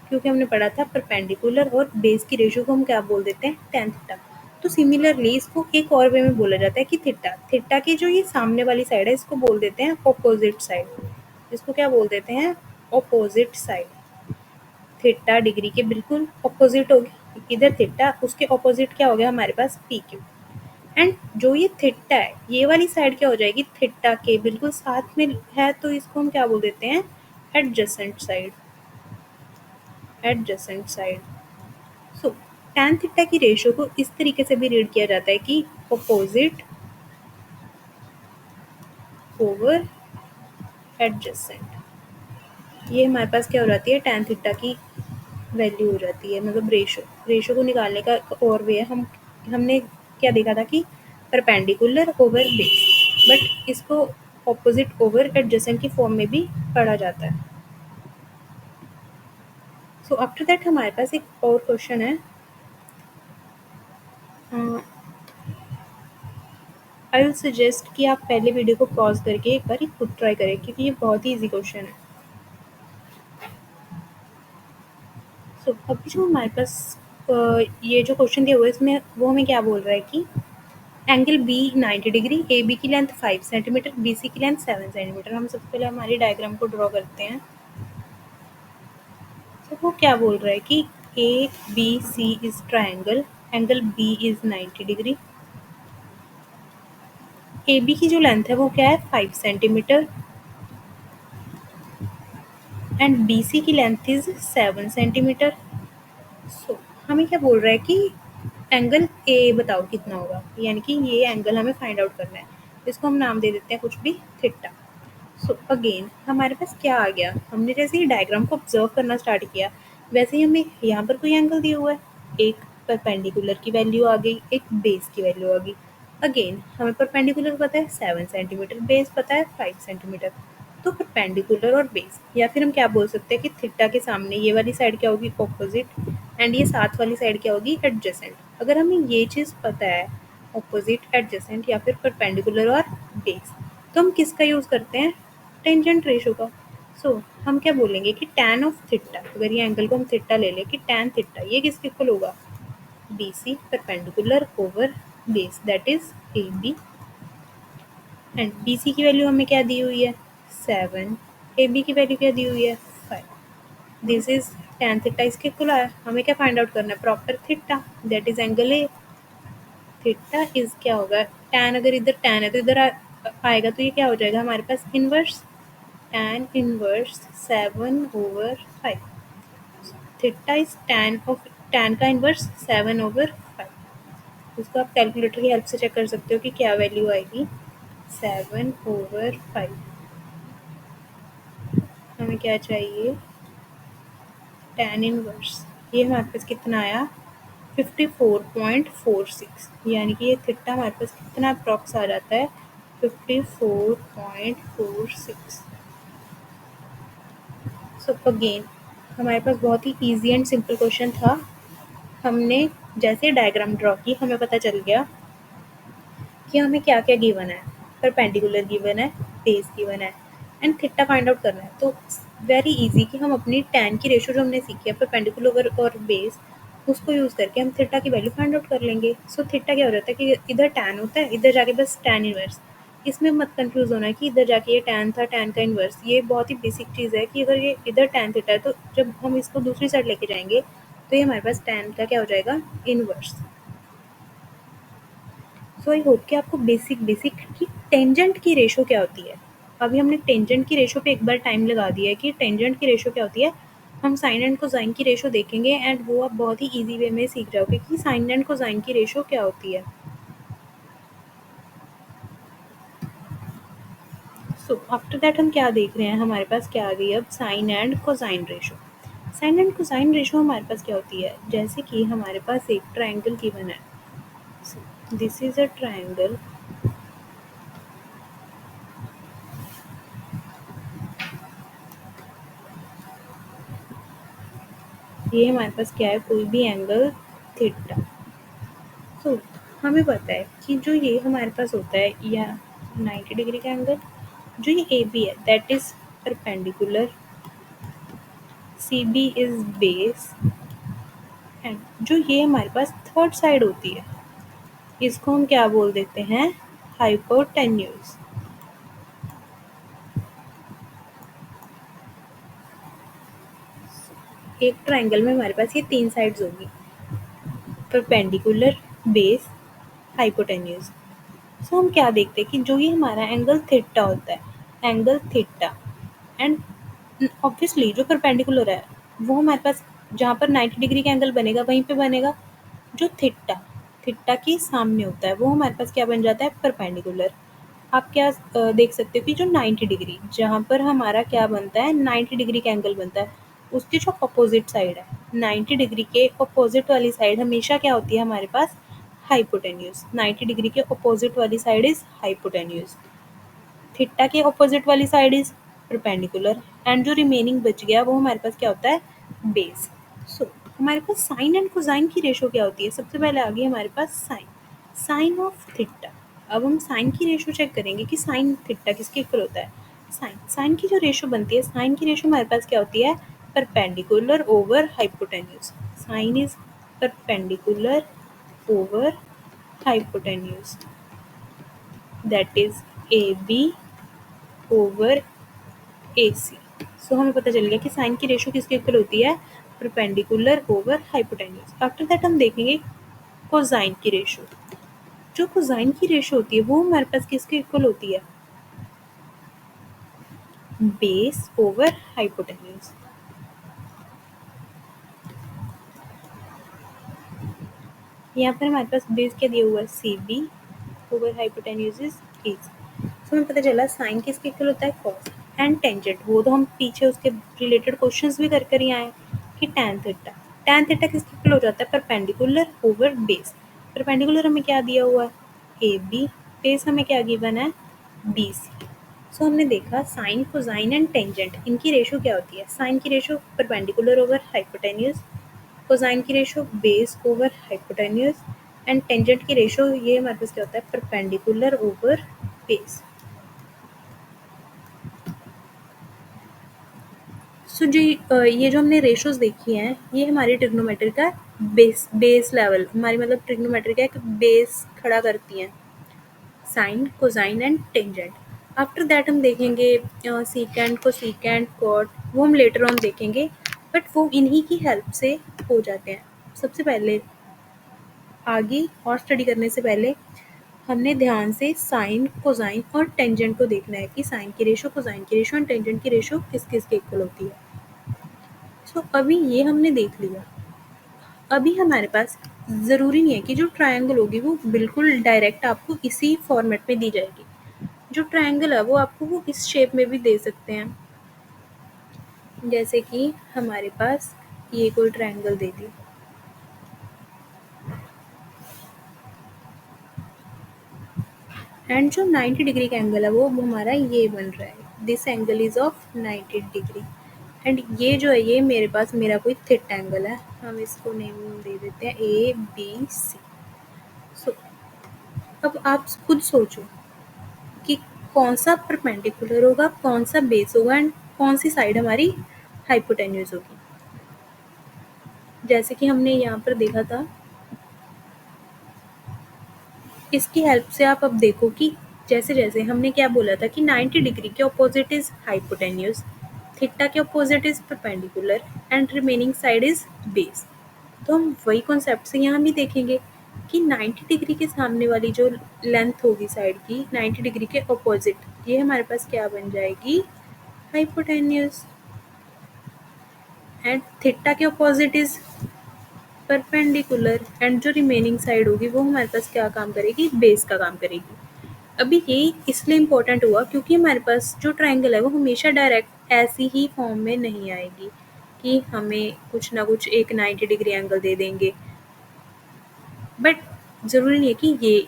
क्योंकि हमने पढ़ा था परपेंडिकुलर और बेस की रेशो को हम क्या बोल देते हैं, tan थीटा। तो सिमिलरली इसको एक और वे में बोला जाता है कि थीटा, थीटा की जो ये सामने वाली साइड है इसको बोल देते हैं ऑपोजिट साइड। इसको क्या बोल देते हैं, ऑपोजिट साइड। थीटा डिग्री के बिल्कुल ऑपोजिट हो गया, इधर थीटा, उसके ऑपोजिट क्या हो गया हमारे पास, पी क्यू। एंड जो ये थीटा है ये वाली साइड क्या हो जाएगी, थीटा के बिल्कुल साथ में है, तो इसको हम क्या बोल देते हैं, एडजेसेंट साइड, एडजेसेंट साइड। सो tan थीटा की रेशो को इस तरीके से भी रीड किया जाता है कि ऑपोजिट ओवर एडजेसेंट। ये हमारे पास क्या हो जाती है, tan थीटा की वैल्यू हो जाती है, मतलब रेशो। रेशो को निकालने का एक और वे है, हमने क्या देखा था कि परपेंडिकुलर ओवर बेस, बट इसको ऑपोजिट ओवर एडजेसेंट की फॉर्म में भी पढ़ा जाता है। सो आफ्टर दैट हमारे पास एक और क्वेश्चन है, आई विल सजेस्ट कि आप पहले वीडियो को पॉज करके एक बार खुद ट्राई करें, क्योंकि ये बहुत ही ईजी क्वेश्चन है। सो अभी जो हमारे पास ये जो क्वेश्चन दिया हुआ है इसमें वो हमें क्या बोल रहा है कि angle B 90 degree, A B की लेंथ 5 सेंटीमीटर, बी सी की लेंथ 7 सेंटीमीटर। हम सबसे पहले हमारी डायग्राम को ड्रॉ करते हैं। तो वो क्या बोल रहा है कि A B C is triangle, angle B is 90 degree, A B की जो लेंथ है वो क्या है, 5 सेंटीमीटर, एंड BC की लेंथ इज 7 सेंटीमीटर। सो हमें क्या बोल रहा है कि एंगल ए बताओ कितना होगा, यानी कि ये एंगल हमें फाइंड आउट करना है। इसको हम नाम दे देते हैं कुछ भी, थीटा। सो अगेन हमारे पास क्या आ गया, हमने जैसे ही डायग्राम को ऑब्जर्व करना स्टार्ट किया वैसे ही हमें यहाँ पर कोई एंगल दिया हुआ है, एक परपेंडिकुलर की वैल्यू आ गई, एक बेस की वैल्यू आ गई। अगेन हमें परपेंडिकुलर पता है 7 सेंटीमीटर, बेस पता है 5 सेंटीमीटर। तो परपेंडिकुलर और बेस, या फिर हम क्या बोल सकते हैं कि थीटा के सामने ये वाली साइड क्या होगी, ऑपोजिट, एंड ये साथ वाली साइड क्या होगी, एडजेसेंट। अगर हमें ये चीज़ पता है, ऑपोजिट, एडजेसेंट या फिर परपेंडिकुलर और बेस, तो हम किसका यूज़ करते हैं, टेंजेंट रेशो का। सो हम क्या बोलेंगे कि tan ऑफ थीटा, अगर ये एंगल को हम थीटा ले लें कि tan थीटा ये किसके इक्वल होगा, BC perpendicular over base, that is AB। And BC की वैल्यू हमें क्या दी हुई है, 7, AB की वैल्यू क्या दी हुई है, 5। दिस इज tan थीटा इसके इक्वल है। हमें क्या फाइंड आउट करना है, proper theta, that is angle A. Theta is क्या होगा, tan, अगर इधर tan है तो इधर आएगा तो ये क्या हो जाएगा हमारे पास, inverse, tan inverse 7/5। Theta is tan का इनवर्स 7/5। इसको आप कैलकुलेटर की हेल्प से चेक कर सकते हो कि क्या वैल्यू आएगी, 7/5। हमें क्या चाहिए, tan इनवर्स, ये हमारे पास कितना आया, 54.46, यानी कि ये थीटा हमारे पास कितना अप्रॉक्स आ जाता है, 54.46। सो अगेन हमारे पास बहुत ही इजी एंड सिंपल क्वेश्चन था। हमने जैसे डायग्राम ड्रॉ की हमें पता चल गया कि हमें क्या क्या गिवन है, परपेंडिकुलर गिवन है, बेस गिवन है, एंड थीटा फाइंड आउट करना है। तो वेरी इजी कि हम अपनी tan की रेशो जो हमने सीखी है परपेंडिकुलर और बेस, उसको यूज़ करके हम थीटा की वैल्यू फाइंड आउट कर लेंगे। सो थीटा क्या हो जाता है कि इधर tan होता है, इधर जाके बस tan इनवर्स। इसमें मत कंफ्यूज होना है कि इधर जाके ये tan था, tan का इनवर्स। ये बहुत ही बेसिक चीज़ है कि अगर ये इधर tan थीटा है तो जब हम इसको दूसरी साइड लेके जाएंगे तो ये हमारे पास tan का क्या हो जाएगा, इनवर्स। सो आई होप कि आपको बेसिक बेसिक कि टेंजेंट की रेशो क्या होती है। अभी हमने टेंजेंट की रेशो पे एक बार टाइम लगा दिया है कि टेंजेंट की रेशो क्या होती है। हम साइन एंड कोसाइन की रेशो देखेंगे एंड वो आप बहुत ही इजी वे में सीख जाओगे कि साइन एंड कोसाइन की रेशो क्या होती है। सो आफ्टर दैट हम क्या देख रहे हैं, हमारे पास क्या आ गई अब, sine and cosine ratio. Sine and cosine ratio हमारे पास क्या होती है, जैसे कि हमारे पास एक ट्राइंगल गिवन है। दिस इज अ ट्राइंगल, ये हमारे पास क्या है, कोई भी एंगल थीटा। तो हमें पता है कि जो ये हमारे पास होता है या 90 डिग्री का एंगल, जो ये ए बी है that is perpendicular, C B is base, and जो ये हमारे पास थर्ड साइड होती है इसको हम क्या बोल देते हैं, हाइपोटेन्यूज। एक ट्राइंगल में हमारे पास ये तीन साइड्स होंगी, परपेंडिकुलर, बेस, हाइपोटेन्यूज। सो हम क्या देखते हैं कि जो ये हमारा एंगल थीटा होता है, एंगल थीटा, एंड ऑब्वियसली जो परपेंडिकुलर है वो हमारे पास जहाँ पर 90 डिग्री का एंगल बनेगा वहीं पे बनेगा। जो थीटा, थीटा के सामने होता है वो हमारे पास क्या बन जाता है, परपेंडिकुलर। आप क्या देख सकते हो कि जो 90 डिग्री जहाँ पर हमारा क्या बनता है, 90 डिग्री का एंगल बनता है, उसकी जो अपोजिट साइड है 90 डिग्री के अपोजिट वाली साइड हमेशा क्या होती है हमारे पास, हाइपोटेन्यूज। 90 डिग्री के अपोजिट वाली साइड इज हाइपोटेन्यूज, थीटा के ऑपोजिट वाली साइड इज परपेंडिकुलर, एंड जो रिमेनिंग बच गया वो हमारे पास क्या होता है, बेस। सो हमारे पास साइन एंड कोसाइन की रेशो क्या होती है, सबसे पहले आ गई हमारे पास साइन, साइन ऑफ थीटा। अब हम साइन की रेशो चेक करेंगे कि साइन थीटा किसके इक्वल होता है। साइन, साइन की जो रेशो बनती है, साइन की रेशो हमारे पास क्या होती है, perpendicular over hypotenuse. Sine is perpendicular over hypotenuse, that is A B over A C. So हमें पता चल गया कि साइन की रेशो किसके इक्वल होती है, perpendicular over hypotenuse. After that हम देखेंगे कोसाइन की रेशो। जो कोसाइन की रेशो होती है वो हमारे पास किसके इक्वल होती है, बेस ओवर हाइपोटेन्यूज। यहाँ पर हमारे पास बेस क्या दिया हुआ है, C B over hypotenuse is as. तो हमें पता चला साइन किसके इक्वल होता है, कॉस। एंड टेंजेंट, वो तो हम पीछे उसके रिलेटेड क्वेश्चंस भी कर कर ही आए कि टैन थीटा। टैन थीटा किसके इक्वल हो जाता है, परपेंडिकुलर ओवर बेस। परपेंडिकुलर हमें क्या दिया हुआ है, ए बी। बेस हमें क्या गिवन है, बी सी। सो हमने देखा साइन, कोसाइन एंड टेंजेंट, इनकी रेशो क्या होती है। साइन की ratio perpendicular over hypotenuse, cosine की ratio base over hypotenuse, and tangent की रेशो ये हमारे पास क्या होता है, परपेंडिकुलर ओवर बेस। सो जी ये जो हमने रेशोज देखी हैं, ये हमारी ट्रिग्नोमेट्री का बेस लेवल, हमारी मतलब ट्रिग्नोमेट्री का एक बेस खड़ा करती हैं, sine, cosine and tangent. After that हम देखेंगे सीकेंट, कोसीकेंट, कॉट, वो हम लेटर ऑन देखेंगे, बट वो इन्हीं की हेल्प से हो जाते हैं। सबसे पहले आगे और स्टडी करने से पहले हमने ध्यान से साइन, कोसाइन और टेंजेंट को देखना है कि साइन की रेशो, कोसाइन की रेशो एंड टेंजेंट की रेशो किस किस के इक्वल होती है। सो अभी ये हमने देख लिया। अभी हमारे पास ज़रूरी नहीं है कि जो ट्रायंगल होगी वो बिल्कुल डायरेक्ट आपको इसी फॉर्मेट में दी जाएगी। जो ट्रायंगल है वो आपको वो इस शेप में भी दे सकते हैं। जैसे कि हमारे पास ये कोई ट्रायंगल दे दी, एंड जो 90 डिग्री का एंगल है वो हमारा ये बन रहा है, this angle is of 90 degree. And ये जो है ये मेरे पास मेरा कोई थिटा एंगल है, हम इसको नेम दे देते हैं ए बी सी। सो अब आप खुद सोचो कि कौन सा परपेंडिकुलर होगा, कौन सा बेस होगा एंड कौन सी साइड हमारी हाइपोटेन्यूज होगी। जैसे कि हमने यहाँ पर देखा था, इसकी हेल्प से आप अब देखो कि जैसे जैसे हमने क्या बोला था कि 90 डिग्री के ऑपोजिट इज हाइपोटेन्यूज, थीटा के opposite is perpendicular and remaining side is base. तो हम वही कॉन्सेप्ट से यहाँ भी देखेंगे कि 90 डिग्री के सामने वाली जो लेंथ होगी साइड की, 90 डिग्री के ऑपोजिट, ये हमारे पास क्या बन जाएगी, हाइपोटेन्यूज। एंड थीटा के ऑपोजिट इज परपेंडिकुलर एंड जो रिमेनिंग साइड होगी वो हमारे पास क्या काम करेगी, बेस का काम करेगी। अभी ये इसलिए इम्पोर्टेंट हुआ क्योंकि हमारे पास जो ट्रायंगल है वो हमेशा डायरेक्ट ऐसी ही फॉर्म में नहीं आएगी कि हमें कुछ ना कुछ एक 90 डिग्री एंगल दे देंगे। बट ज़रूरी नहीं है कि ये,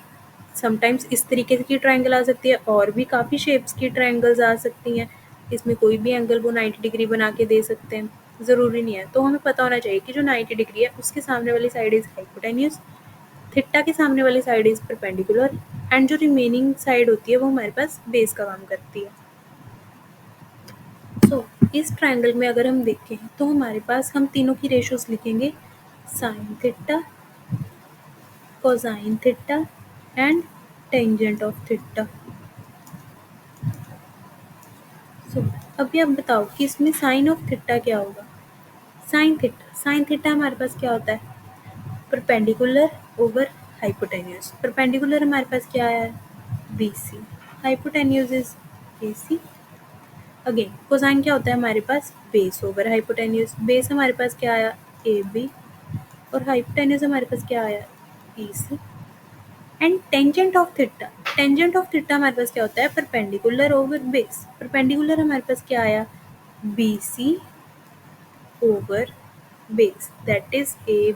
समटाइम्स इस तरीके की ट्रायंगल आ सकती है, और भी काफ़ी शेप्स की ट्रायंगल्स आ सकती हैं। इसमें कोई भी एंगल वो 90 डिग्री बना के दे सकते हैं, ज़रूरी नहीं है। तो हमें पता होना चाहिए कि जो 90 डिग्री है उसके सामने वाली साइड इज़ हाइपोटेन्यूज, थीटा के सामने वाली साइड इज़ परपेंडिकुलर, एंड जो रिमेनिंग साइड होती है वो हमारे पास बेस का काम करती है। सो इस ट्रायंगल में अगर हम देखें तो हमारे पास हम तीनों की रेशोज लिखेंगे, sine theta, cosine theta and tangent of theta. So अभी आप बताओ कि इसमें साइन ऑफ थीटा क्या होगा। साइन थीटा हमारे पास क्या होता है, परपेंडिकुलर ओवर हाइपोटेन्यूज। परपेंडिकुलर हमारे पास क्या है, B C, hypotenuse is A C. Again cosine क्या होता है हमारे पास, बेस ओवर हाइपोटेन्यूज। बेस हमारे पास क्या आया, ए बी, और हाइपोटेन्यूज हमारे पास क्या आया, B C. And tangent of theta, tangent of theta हमारे पास क्या होता है, परपेंडिकुलर ओवर बेस। परपेंडिकुलर हमारे पास क्या आया, B C over base, that is A.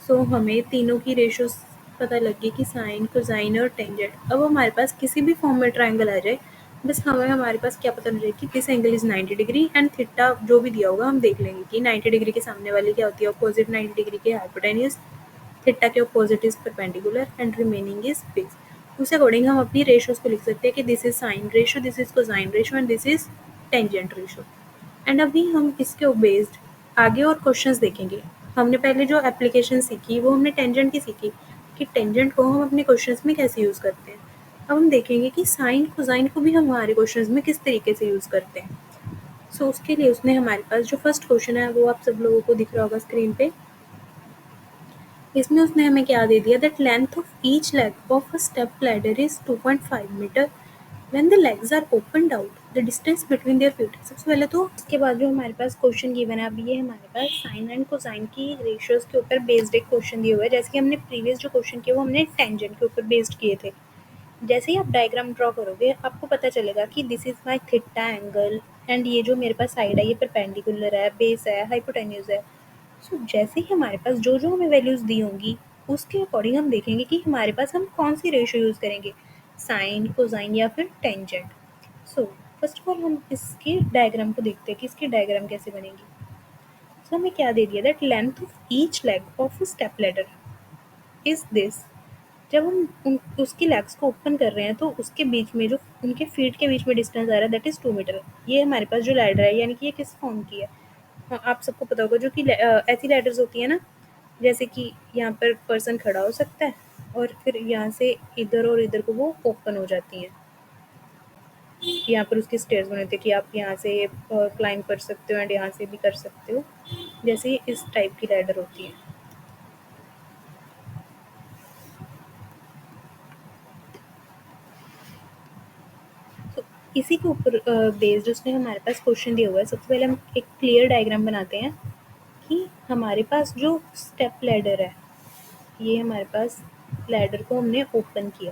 So हमें तीनों की रेशोज पता लग गई कि साइन, कोसाइन और टेंजेंट। अब हमारे पास किसी भी फॉर्म में ट्रायंगल आ जाए, बस हमें हमारे पास क्या पता लग जाए कि this angle is 90 degree and theta जो भी दिया होगा हम देख लेंगे कि 90 डिग्री के सामने वाली क्या होती है, अपोजिट 90 डिग्री के हाइपोटेन्यूज, थीटा के opposite is perpendicular and remaining is base. उस अकॉर्डिंग हम अपनी रेशोज को लिख सकते हैं कि this is sine ratio, this is cosine ratio and this is tangent ratio. And अभी हम इसके बेस्ड आगे और क्वेश्चंस देखेंगे। हमने पहले जो एप्लीकेशन सीखी वो हमने टेंजेंट की सीखी कि टेंजेंट को हम अपने क्वेश्चंस में कैसे यूज़ करते हैं। अब हम देखेंगे कि साइन, कोसाइन को भी हम हमारे क्वेश्चंस में किस तरीके से यूज़ करते हैं। सो उसके लिए उसने हमारे पास जो फर्स्ट क्वेश्चन है वो आप सब लोगों को दिख रहा होगा स्क्रीन पे। इसमें उसने हमें क्या दे दिया, that length of each leg of a step ladder is 2.5 metre when the legs are opened out the distance between their feet. सबसे पहले तो इसके बाद जो हमारे पास क्वेश्चन गिवन है, अब ये हमारे पास साइन एंड कोसाइन की रेशियोज के ऊपर बेस्ड एक क्वेश्चन दिया हुआ है। जैसे कि हमने प्रीवियस जो क्वेश्चन किए वो हमने टेंजेंट के ऊपर बेस्ड किए थे। जैसे ही आप डायग्राम ड्रॉ करोगे आपको पता चलेगा कि this is my theta angle and ये जो मेरे पास साइड है ये परपेंडिकुलर है, बेस है, हाइपोटेन्यूज है। सो जैसे ही हमारे पास जो जो हमें वैल्यूज दी होंगी उसके अकॉर्डिंग हम देखेंगे कि हमारे पास हम कौन सी रेशियो यूज करेंगे, साइन, कोसाइन या फिर tangent. So first of all हम इसके डायग्राम को देखते हैं कि इसकी डायग्राम कैसे बनेगी। सो हमें क्या दे दिया, that length of each leg of step ladder is this. जब हम उसकी लेग्स को ओपन कर रहे हैं तो उसके बीच में जो उनके फीट के बीच में डिस्टेंस आ रहा है दैट इज 2 मीटर। ये हमारे पास जो लैडर है यानी कि ये किस फॉर्म की है। हाँ, आप सबको पता होगा जो कि ऐसी लैडर्स होती है ना, जैसे कि यहाँ पर पर्सन खड़ा हो सकता है और फिर यहाँ से इधर और इधर को वो ओपन हो जाती हैं। यहाँ पर उसके स्टेयर्स बने होते हैं कि आप यहाँ से क्लाइंब कर सकते हो एंड यहाँ से भी कर सकते हो। जैसे इस टाइप की लैडर होती है। तो इसी के ऊपर बेस्ड उसने हमारे पास क्वेश्चन दिया हुआ है। सबसे पहले हम एक क्लियर डायग्राम बनाते हैं कि हमारे पास जो स्टेप लैडर है, ये हमारे पास लैडर को हमने ओपन किया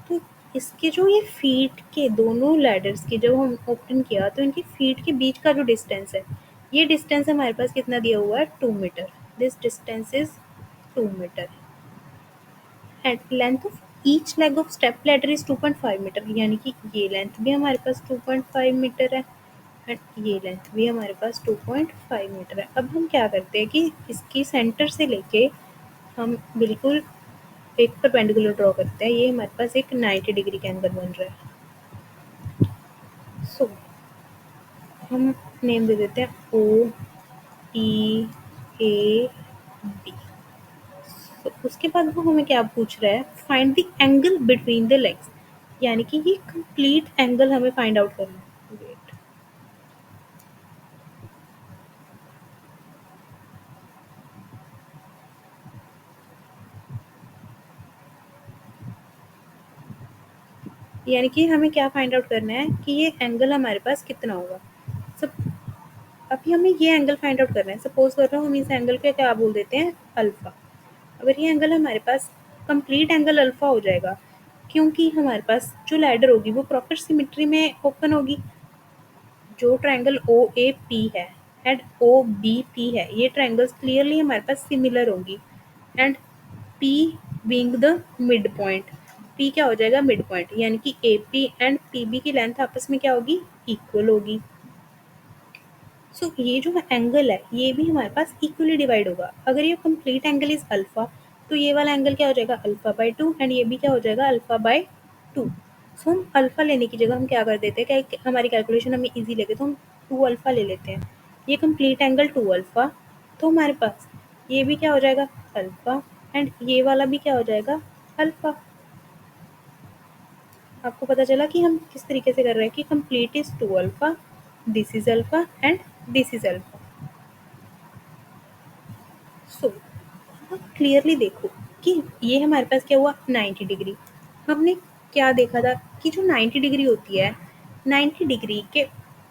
तो इसके जो ये फीट के दोनों लैडर्स के जब हम ओपन किया तो इनके फीट के बीच का जो डिस्टेंस है, ये डिस्टेंस हमारे पास कितना दिया हुआ है, 2 metre. This distance is 2 metre and length of each leg of step ladder is 2.5 metre. यानी कि ये लेंथ भी हमारे पास 2.5 मीटर है एंड ये लेंथ भी हमारे पास 2.5 मीटर है। अब हम क्या करते हैं कि इसकी सेंटर से लेके हम बिल्कुल एक परपेंडिकुलर ड्रॉ करते हैं। ये हमारे पास एक 90 डिग्री का एंगल बन रहा है। सो हम नेम दे देते हैं ओ टी ए बी। तो उसके बाद वो हमें क्या पूछ रहा है, find the angle between the legs. यानी कि ये कंप्लीट एंगल हमें फाइंड आउट करना है। वेट, यानी कि हमें क्या फाइंड आउट करना है कि ये एंगल हमारे पास कितना होगा। सब अभी हमें ये एंगल फाइंड आउट करना है। सपोज कर रहा हूँ हम इस एंगल को क्या बोल देते हैं, अल्फा। अगर ये एंगल हमारे पास कंप्लीट एंगल अल्फा हो जाएगा क्योंकि हमारे पास जो लैडर होगी वो प्रॉपर सिमेट्री में ओपन होगी। जो ट्रायंगल ओ ए पी है एंड ओ बी पी है, ये ट्रायंगल्स क्लियरली हमारे पास सिमिलर होंगी and P being the mid point. P क्या हो जाएगा, मिड पॉइंट। यानी कि A P and P B की लेंथ आपस में क्या होगी, इक्वल होगी। सो ये जो एंगल है ये भी हमारे पास इक्वली डिवाइड होगा। अगर ये कंप्लीट एंगल इज अल्फा तो ये वाला एंगल क्या हो जाएगा, अल्फा बाई 2 एंड ये भी क्या हो जाएगा, अल्फा बाई 2। सो हम अल्फा लेने की जगह हम क्या कर देते हैं, क्या हमारी कैलकुलेशन हमें ईजी लगे तो हम 2 अल्फा ले लेते हैं। ये कंप्लीट एंगल 2 अल्फा, तो हमारे पास ये भी क्या हो जाएगा, अल्फा एंड ये वाला भी क्या हो जाएगा, अल्फा। आपको पता चला कि हम किस तरीके से कर रहे हैं कि complete is 2 alpha, this is alpha and this is alpha. So clearly देखो कि ये हमारे पास क्या हुआ, 90 डिग्री। हमने क्या देखा था कि जो 90 डिग्री होती है, 90 डिग्री के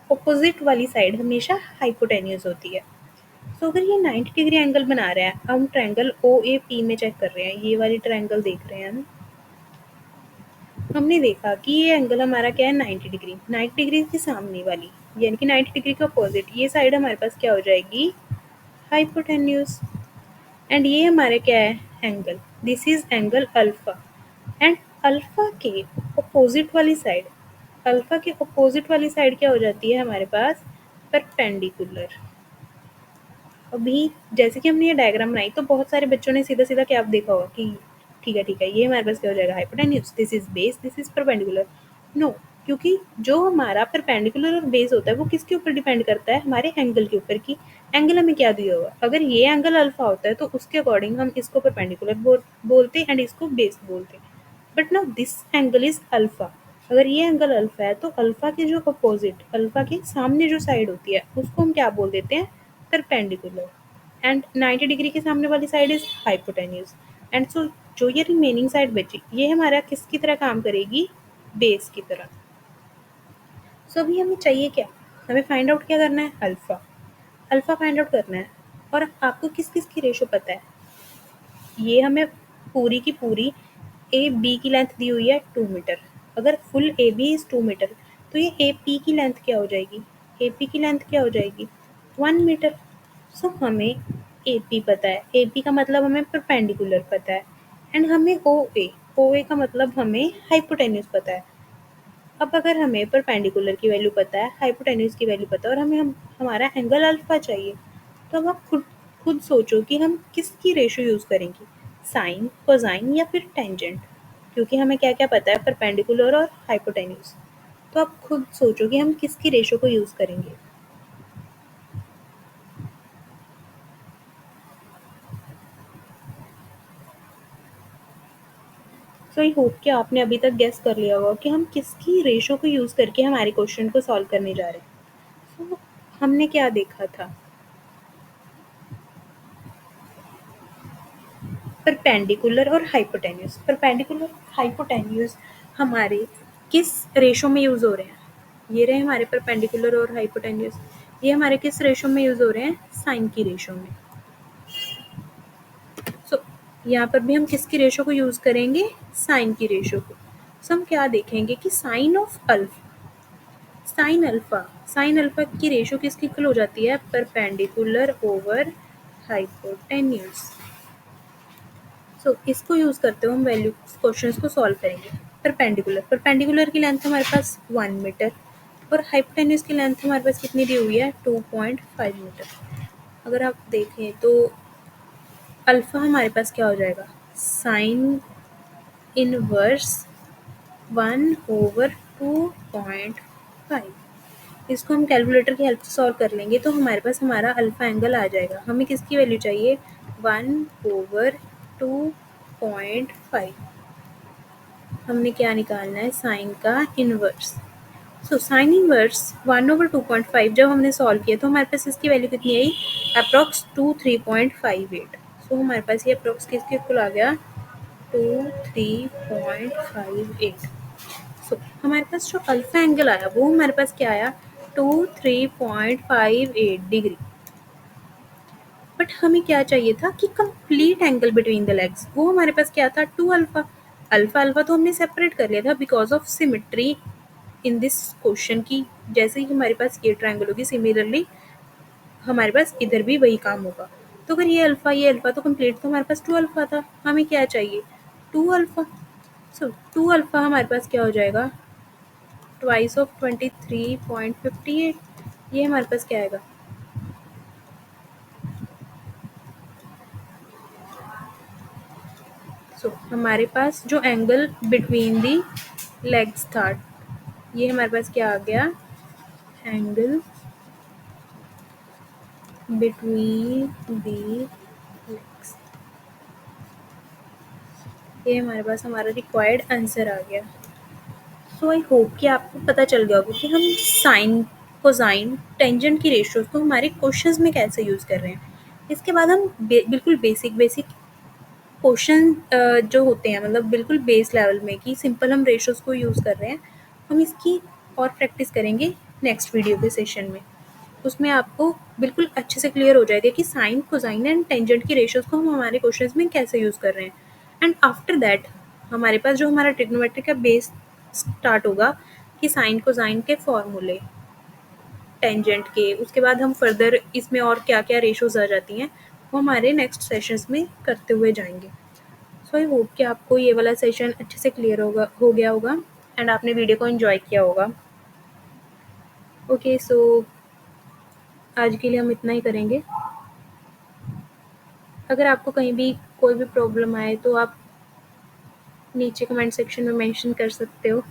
ऑपोजिट वाली साइड हमेशा हाइपोटेन्यूज होती है। तो अगर ये 90 डिग्री एंगल बना रहा है, हम ट्रायंगल ओ ए पी में चेक कर रहे हैं, ये वाली ट्रायंगल देख रहे हैं ना, हमने देखा कि ये एंगल हमारा क्या है, 90 डिग्री। 90 डिग्री के सामने वाली यानी कि 90 डिग्री के अपोजिट ये साइड हमारे पास क्या हो जाएगी, हाइपोटेन्यूज एंड ये हमारे क्या है, angle, this is angle alpha and alpha के अपोजिट वाली साइड, अल्फा के अपोजिट वाली साइड क्या हो जाती है हमारे पास, परपेंडिकुलर। अभी जैसे कि हमने ये डायग्राम बनाई तो बहुत सारे बच्चों ने सीधा सीधा क्या देखा होगा कि ठीक है ये हमारे पास क्या हो जाएगा, hypotenuse, this is base, this is perpendicular. No, क्योंकि जो हमारा परपेंडिकुलर और बेस होता है वो किसके ऊपर डिपेंड करता है, हमारे एंगल के ऊपर की एंगल हमें क्या दिया होगा। अगर ये एंगल अल्फा होता है तो उसके अकॉर्डिंग हम इसको परपेंडिकुलर बोलते एंड इसको बेस बोलते। But now this angle is alpha. अगर ये एंगल अल्फा है तो अल्फा के जो अपोजिट, अल्फा के सामने जो साइड होती है उसको हम क्या बोल देते हैं, परपेंडिकुलर एंड 90 डिग्री के सामने वाली side is hypotenuse. And so जो ये रिमेनिंग साइड बची ये हमारा किसकी तरह काम करेगी, बेस की तरह। सो अभी हमें चाहिए क्या, हमें फाइंड आउट क्या करना है, अल्फा। अल्फा फाइंड आउट करना है। और आपको किस किस की रेशो पता है, ये हमें पूरी की पूरी ए बी की लेंथ दी हुई है 2 मीटर। अगर full A B is 2 metre तो ये ए पी की लेंथ क्या हो जाएगी, ए पी की लेंथ क्या हो जाएगी 1 मीटर। सो हमें ए पी पता है, ए पी का मतलब हमें परपेंडिकुलर पता है। एंड हमें ओ ए का मतलब हमें हाइपोटेन्यूज पता है। अब अगर हमें परपेंडिकुलर की वैल्यू पता है, हाइपोटेन्यूज की वैल्यू पता है और हमें हमारा एंगल अल्फा चाहिए, तो अब आप खुद खुद सोचो कि हम किसकी रेशो यूज़ करेंगे, साइन, कोसाइन या फिर टेंजेंट। क्योंकि हमें क्या क्या पता है, परपेंडिकुलर और हाइपोटेन्यूज। तो आप खुद सोचो कि हम किसकी रेशो को यूज़ करेंगे। सो आई होप कि आपने अभी तक गेस कर लिया होगा कि हम किसकी रेशो को यूज़ करके हमारे क्वेश्चन को सॉल्व करने जा रहे हैं। सो हमने क्या देखा था, परपेंडिकुलर और हाइपोटेन्यूज। परपेंडिकुलर हाइपोटेन्यूज हमारे किस रेशो में यूज़ हो रहे हैं, ये रहे हमारे परपेंडिकुलर और हाइपोटेन्यूज। ये हमारे किस रेशो में यूज़ हो रहे हैं, साइन की रेशो में। सो यहाँ पर भी हम किसकी रेशो को यूज़ करेंगे, साइन की रेशो को। सो हम क्या देखेंगे कि साइन अल्फा की रेशो किसकी इक्वल हो जाती है, परपेंडिकुलर ओवर हाइपोटेन्यूज। सो इसको यूज़ करते हुए हम वैल्यू क्वेश्चंस को सॉल्व करेंगे। परपेंडिकुलर की लेंथ हमारे पास 1 मीटर और हाइपोटेन्यूज की लेंथ हमारे पास कितनी दी हुई है, 2.5 मीटर। अगर आप देखें तो अल्फा हमारे पास क्या हो जाएगा, साइन इनवर्स 1/2.5। इसको हम कैलकुलेटर की हेल्प से सॉल्व कर लेंगे तो हमारे पास हमारा अल्फा एंगल आ जाएगा। हमें किसकी वैल्यू चाहिए, 1/2.5। हमने क्या निकालना है, साइन का इनवर्स। सो साइन इनवर्स 1/2.5 जब हमने सॉल्व किया तो हमारे पास इसकी वैल्यू कितनी आई, अप्रॉक्स 23.58। सो हमारे पास ये अप्रॉक्स किसके इक्वल आ गया, 23.58। सो हमारे पास जो अल्फा एंगल आया वो हमारे पास क्या आया, 23.58 डिग्री। बट हमें क्या चाहिए था कि complete angle between the legs, वो हमारे पास क्या था, 2 अल्फा। अल्फा अल्फा तो हमने सेपरेट कर लिया था because of symmetry in this question की। जैसे ही हमारे पास ये ट्रायंगल होगी सिमिलरली हमारे पास इधर भी वही काम होगा। तो अगर ये अल्फा तो कंप्लीट तो हमारे पास 2 अल्फा था, हमें क्या चाहिए, 2 अल्फा। सो 2 अल्फा हमारे पास क्या हो जाएगा, ट्वाइस ऑफ 23.58। ये हमारे पास क्या आएगा, हमारे पास जो एंगल बिटवीन दी लेग्स था ये हमारे पास क्या आ गया, एंगल बिटवीन दी लेग्स। ये हमारे पास हमारा रिक्वायर्ड आंसर आ गया। सो आई होप कि आपको पता चल गया होगा कि हम साइन, कोसाइन, टेंजेंट की रेशियोज को हमारे क्वेश्चंस में कैसे यूज़ कर रहे हैं। इसके बाद हम बिल्कुल बेसिक क्वेश्चन जो होते हैं मतलब बिल्कुल बेस लेवल में कि सिंपल हम रेशियोज को यूज़ कर रहे हैं, हम इसकी और प्रैक्टिस करेंगे नेक्स्ट वीडियो के सेशन में। उसमें आपको बिल्कुल अच्छे से क्लियर हो जाएगा कि साइन, कोसाइन एंड टेंजेंट की रेशियोज को हम हमारे क्वेश्चंस में कैसे यूज़ कर रहे हैं। एंड आफ्टर दैट हमारे पास जो हमारा ट्रिग्नोमेट्री का बेस स्टार्ट होगा कि साइन, कोसाइन के फॉर्मूले, टेंजेंट के, उसके बाद हम फर्दर इसमें और क्या-क्या रेशियोज़ आ जाती हैं, वो हमारे नेक्स्ट सेशंस में करते हुए जाएँगे। सो आई होप कि आपको ये वाला सेशन अच्छे से क्लियर हो गया होगा एंड आपने वीडियो को एन्जॉय किया होगा। ओके, सो आज के लिए हम इतना ही करेंगे। अगर आपको कहीं भी कोई भी प्रॉब्लम आए तो आप नीचे कमेंट सेक्शन में मेंशन कर सकते हो।